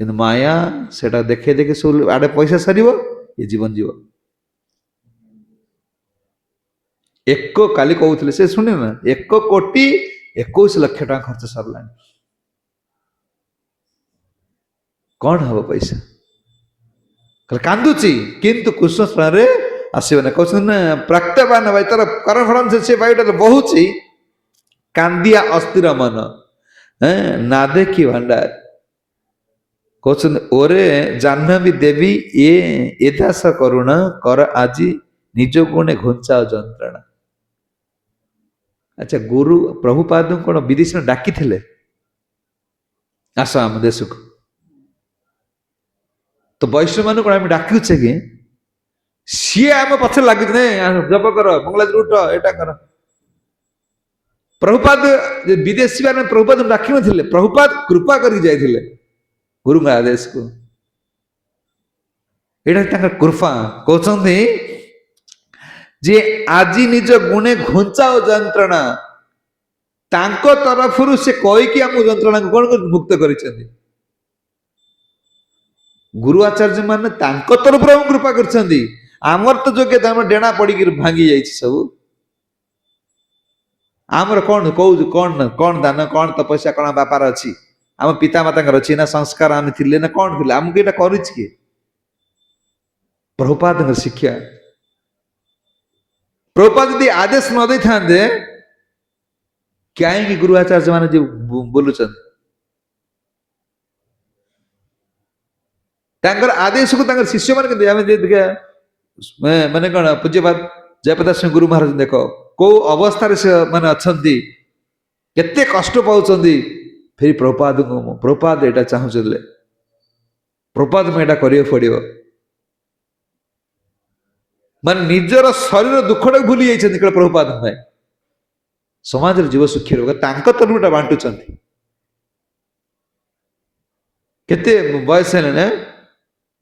किंतु माया सेटा देखे देखे सब आड़े पैसा सर ये जीवन जीव एक काली कहते से शुणे ना 1,21,00,000 टका खर्च सरला कौन हम पैसा कल कांदुची किंतु कृष्ण स्मरण आसवे ना कहते ना प्राक्तवान भाई तार कर्म फल से वायुटा बहुची କାନ୍ଦିଆ ଅସ୍ଥିର ମନ ନା ଦେଖି ଭଣ୍ଡାର କହୁଛନ୍ତି ଓରେ ଜାହ୍ନବୀ ଦେବୀ ଏ ଦାସ କରୁଣ କର ଆଜି ନିଜ ଗୁଣେ ଘୁଞ୍ଚାଅ ଯନ୍ତ୍ରଣା। ଆଚ୍ଛା ଗୁରୁ ପ୍ରଭୁପାଦଙ୍କୁ କଣ ବିଦେଶରେ ଡାକିଥିଲେ ଆସ ଆମ ଦେଶକୁ? ତ ବୈଷ୍ଣବ ମାନଙ୍କୁ କଣ ଆମେ ଡାକୁଛେ କି? ସିଏ ଆମ ପଛରେ ଲାଗିଛି ନାଇଁ ଜପ କର ମଙ୍ଗଳାଜ ଉଠ ଏଇଟା କର। ପ୍ରଭୁପାଦ ବିଦେଶୀ ମାନେ ପ୍ରଭୁପାଦ ଡାକିନଥିଲେ, ପ୍ରଭୁପାଦ କୃପା କରିକି ଯାଇଥିଲେ ଗୁରୁଙ୍କ ଆଦେଶକୁ। ଏଇଟା ତାଙ୍କର କୃପା। କହୁଛନ୍ତି ଯେ ଆଜି ନିଜ ଗୁଣେ ଘୁଞ୍ଚାଅ ଯନ୍ତ୍ରଣା। ତାଙ୍କ ତରଫରୁ ସେ କହିକି ଆମକୁ ଯନ୍ତ୍ରଣାକୁ କଣ ମୁକ୍ତ କରିଛନ୍ତି। ଗୁରୁ ଆଚାର୍ଯ୍ୟ ମାନେ ତାଙ୍କ ତରଫରୁ ଆମକୁ କୃପା କରିଛନ୍ତି। ଆମର ତ ଯୋଗ୍ୟତା ଆମର ଡେଣା ପଡିକି ଭାଙ୍ଗି ଯାଇଛି ସବୁ। ଆମର କଣ କହୁଛୁ କଣ ଦାନ କଣ ତପସ୍ୟା କଣ ବାପାର ଅଛି? ଆମ ପିତା ମାତାଙ୍କର ଅଛି ନା ସଂସ୍କାର ଆମେ ଥିଲେ ନା କଣ ଥିଲେ? ଆମକୁ ଏଇଟା କରିଛି କି? ପ୍ରଭୁପାଦଙ୍କ ଶିକ୍ଷା। ପ୍ରଭୁପାଦ ଯଦି ଆଦେଶ ନ ଦେଇଥାନ୍ତେ କାହିଁକି ଗୁରୁ ଆଚାର୍ଯ୍ୟ ମାନେ ଯୋଉ ବୋଲୁଛନ୍ତି? ତାଙ୍କର ଆଦେଶକୁ ତାଙ୍କର ଶିଷ୍ୟ ମାନେ କିନ୍ତୁ ଆମେ ଦେଖିବା ମାନେ କଣ ପୂଜ୍ୟପାଦ ଜୟପ୍ରକାଶ ସିଂହ ଗୁରୁ ମହାରାଜ ଦେଖ କୋଉ ଅବସ୍ଥାରେ ସେ ମାନେ ଅଛନ୍ତି, କେତେ କଷ୍ଟ ପାଉଛନ୍ତି। ଫେରି ପ୍ରଭୁପାଦ ଏଇଟା ଚାହୁଁଥିଲେ, ପ୍ରଭୁପାଦ ଏଇଟା କରିବାକୁ ପଡିବ। ମାନେ ନିଜର ଶରୀର ଦୁଃଖଟାକୁ ଭୁଲି ଯାଇଛନ୍ତି କେବଳ ପ୍ରଭୁପାଦ ପାଇଁ। ସମାଜରେ ଜୀବ ସୁଖୀ ରହିବ ତାଙ୍କ ତରଫଟା ବାଣ୍ଟୁଛନ୍ତି। କେତେ ବୟସ ହେଲାଣି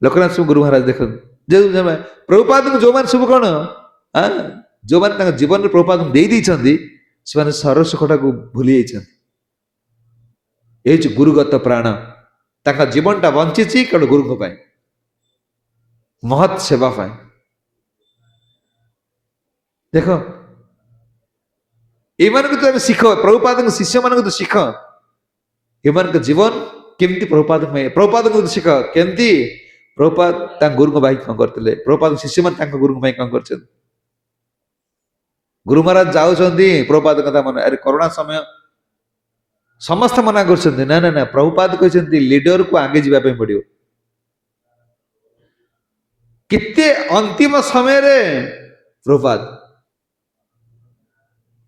ଲୋକନାଥ ଗୁରୁ ମହାରାଜ ଦେଖନ୍ତୁ, ଯୋଉ ପ୍ରଭୁପାଦଙ୍କୁ ଯୋଉମାନେ ସବୁ କଣ ଯୋଉମାନେ ତାଙ୍କ ଜୀବନରେ ପ୍ରଭୁପାଦଙ୍କୁ ଦେଇ ଦେଇଛନ୍ତି ସେମାନେ ଶରୀର ସୁଖଟାକୁ ଭୁଲି ଯାଇଛନ୍ତି। ଏଇ ଯୋଉ ଗୁରୁଗତ ପ୍ରାଣ, ତାଙ୍କ ଜୀବନଟା ବଞ୍ଚିଛି କେବଳ ଗୁରୁଙ୍କ ପାଇଁ, ମହତ୍ ସେବା ପାଇଁ। ଦେଖ ଏମାନଙ୍କୁ ତ ଆମେ ଶିଖ, ପ୍ରଭୁପାଦଙ୍କ ଶିଷ୍ୟମାନଙ୍କୁ ତ ଶିଖ ଏମାନଙ୍କ ଜୀବନ କେମିତି ପ୍ରଭୁପାଦଙ୍କୁ ଶିଖ କେମିତି ପ୍ରଭୁପାଦ ତାଙ୍କ ଗୁରୁଙ୍କ ପାଇଁ କଣ କରିଥିଲେ, ପ୍ରଭୁପାଦ ଶିଷ୍ୟମାନେ ତାଙ୍କ ଗୁରୁଙ୍କ ପାଇଁ କଣ କରିଛନ୍ତି। ଗୁରୁ ମହାରାଜ ଯାଉଛନ୍ତି ପ୍ରଭୁପାଦ କଥା ମନେ, ଆରେ କରୋନା ସମୟ ସମସ୍ତେ ମନା କରୁଛନ୍ତି, ନା ନା ନା ପ୍ରଭୁପାଦ କହିଛନ୍ତି ଲିଡରକୁ ଆଗେ ଯିବା ପାଇଁ ପଡିବ। କେତେ ଅନ୍ତିମ ସମୟରେ ପ୍ରଭୁପାଦ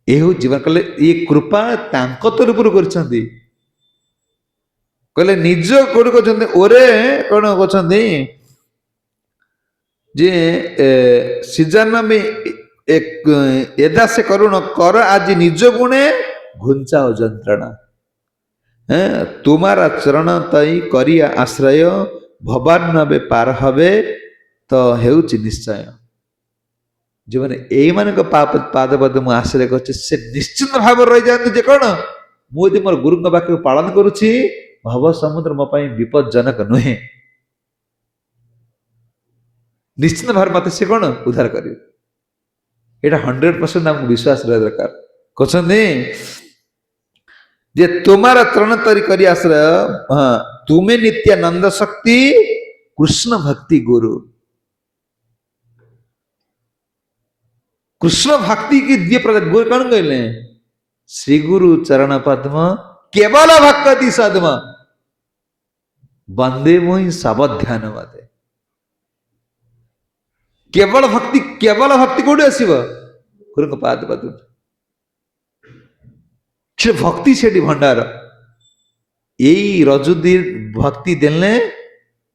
ଏ ହଉ ଜୀବନ କଲେ, ଇଏ କୃପା ତାଙ୍କ ତରଫରୁ କରିଛନ୍ତି। କହିଲେ ନିଜ କୋଉଠି କରୁଛନ୍ତି ଓରେ କଣ କରୁଛନ୍ତି ଯେ ସିଜାନମୀ ଏଦା ସେ କରୁଣ କର ଆଜି ନିଜ ଗୁଣେ ଘୁଞ୍ଚାଅ ଯନ୍ତ୍ରଣା। ତୁମାର ଚରଣ ତଇ କରିଆ ଆଶ୍ରୟ ଭବାନବେ ପାର ହବେ ତ ହେଉଛି ନିଶ୍ଚୟ। ଯେଉଁମାନେ ଏଇମାନଙ୍କ ପାଦ ପଦ ମୁଁ ଆଶ୍ରୟ କରୁଛି ସେ ନିଶ୍ଚିନ୍ତ ଭାବରେ ରହିଯାଆନ୍ତି ଯେ କଣ ମୁଁ ଯଦି ମୋର ଗୁରୁଙ୍କ ବାକ୍ୟକୁ ପାଳନ କରୁଛି ଭବ ସମୁଦ୍ର ମୋ ପାଇଁ ବିପଦଜନକ ନୁହେଁ, ନିଶ୍ଚିତ ଭାବରେ ମତେ ସେ କଣ ଉଦ୍ଧାର କରିବେ। ଏଇଟା 100% ଆମକୁ ବିଶ୍ୱାସ ରହିବା ଦରକାର। କହୁଛନ୍ତି ଯେ ତୁମାର ତରଣ ତରି କରି ଆଶ୍ରୟ ତୁମେ ନିତ୍ୟାନନ୍ଦ ଶକ୍ତି କୃଷ୍ଣ ଭକ୍ତି ଗୁରୁ। କୃଷ୍ଣ ଭକ୍ତି କି ଦିଏ ପ୍ରଦାନ ଗୁରୁ କଣ କହିଲେ? ଶ୍ରୀ ଗୁରୁ ଚରଣ ପଦ୍ମ କେବଳ ଭକ୍ତି ସଦ୍ମ ବନ୍ଦେ ମୁହିଁ ସାବଧାନ ମତେ। କେବଳ ଭକ୍ତି କୋଉଠି ଆସିବ? ଗୁରୁଙ୍କ ପାଦ ପଦ୍ମ। ସେ ଭକ୍ତି ସେଠି ଭଣ୍ଡାର। ଏଇ ରଜୁଦି ଭକ୍ତି ଦେଲେ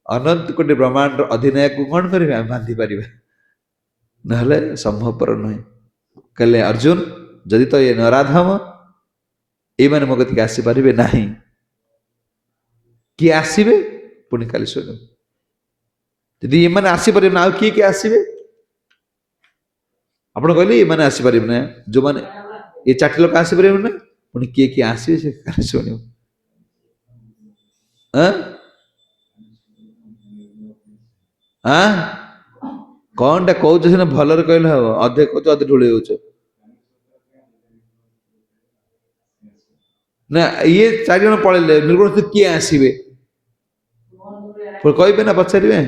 ଅନନ୍ତ କୋଟି ବ୍ରହ୍ମାଣ୍ଡର ଅଧିନାୟକକୁ କଣ କରିବେ ଆମେ ବାନ୍ଧି ପାରିବା, ନହେଲେ ସମ୍ଭବପର ନୁହେଁ। କହିଲେ ଅର୍ଜୁନ ଯଦି ତ ଏ ନରାଧମ ଏଇମାନେ ମୋ କତିକି ଆସିପାରିବେ ନାହିଁ, କିଏ ଆସିବେ ପୁଣି କାଲି ଶୁଣିବୁ। ଯଦି ଏମାନେ ଆସିପାରିବେ ନା ଆଉ କିଏ କିଏ ଆସିବେ? ଆପଣ କହିଲେ ଏମାନେ ଆସିପାରିବେ ନା, ଯୋଉମାନେ ଏ 4ଟି ଲୋକ ଆସିପାରିବେ ନା, ପୁଣି କିଏ କିଏ ଆସିବେ ସେ କାଲି ଶୁଣିବୁ। କଣଟା କହୁଛ ସିନା ଭଲରେ କହିଲେ ହବ, ଅଧେ କହୁଛ ଅଧେ ଢୁଳେଇ ହଉଛ। ନା ଇଏ 4 ଜଣ ପଳେଇଲେ ନିର୍ଗୁଣ କିଏ ଆସିବେ କହିବେ ନା ପଚାରିବେ?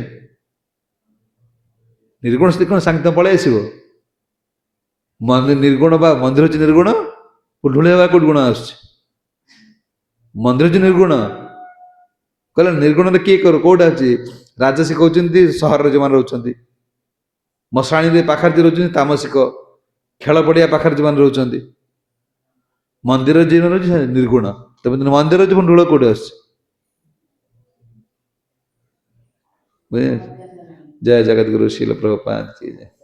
ନିର୍ଗୁଣ ସ୍ଥିତି କଣ ସାଙ୍ଗେ ପଳେଇ ଆସିବ? ନିର୍ଗୁଣ ବା ମନ୍ଦିର ହଉଛି ନିର୍ଗୁଣ, ଢୁଳି ହେବା କୋଉଠି ଗୁଣ ଆସୁଛି? ମନ୍ଦିର ଯେ ନିର୍ଗୁଣ କହିଲେ ନିର୍ଗୁଣରେ କିଏ କର କୋଉଟା ଅଛି? ରାଜା ସେ କହୁଛନ୍ତି ସହରରେ ଯୋଉମାନେ ରହୁଛନ୍ତି, ମଶାଣିରେ ପାଖରେ ଯିଏ ରହୁଛନ୍ତି ତାମସିକ, ଖେଳ ପଡିଆ ପାଖରେ ଯୋଉମାନେ ରହୁଛନ୍ତି, ମନ୍ଦିର ଯିଏ ରହୁଛି ସେ ନିର୍ଗୁଣ। ତେବେ ମନ୍ଦିର ଯିବ ଢୁଳ କୋଉଠି ଆସୁଛି? ବୁଝିଲେ? ଜୟ ଜଗଦ୍ଗୁରୁ ଶିଲ ପ୍ରଭୁପାଦ କି ଜୟ।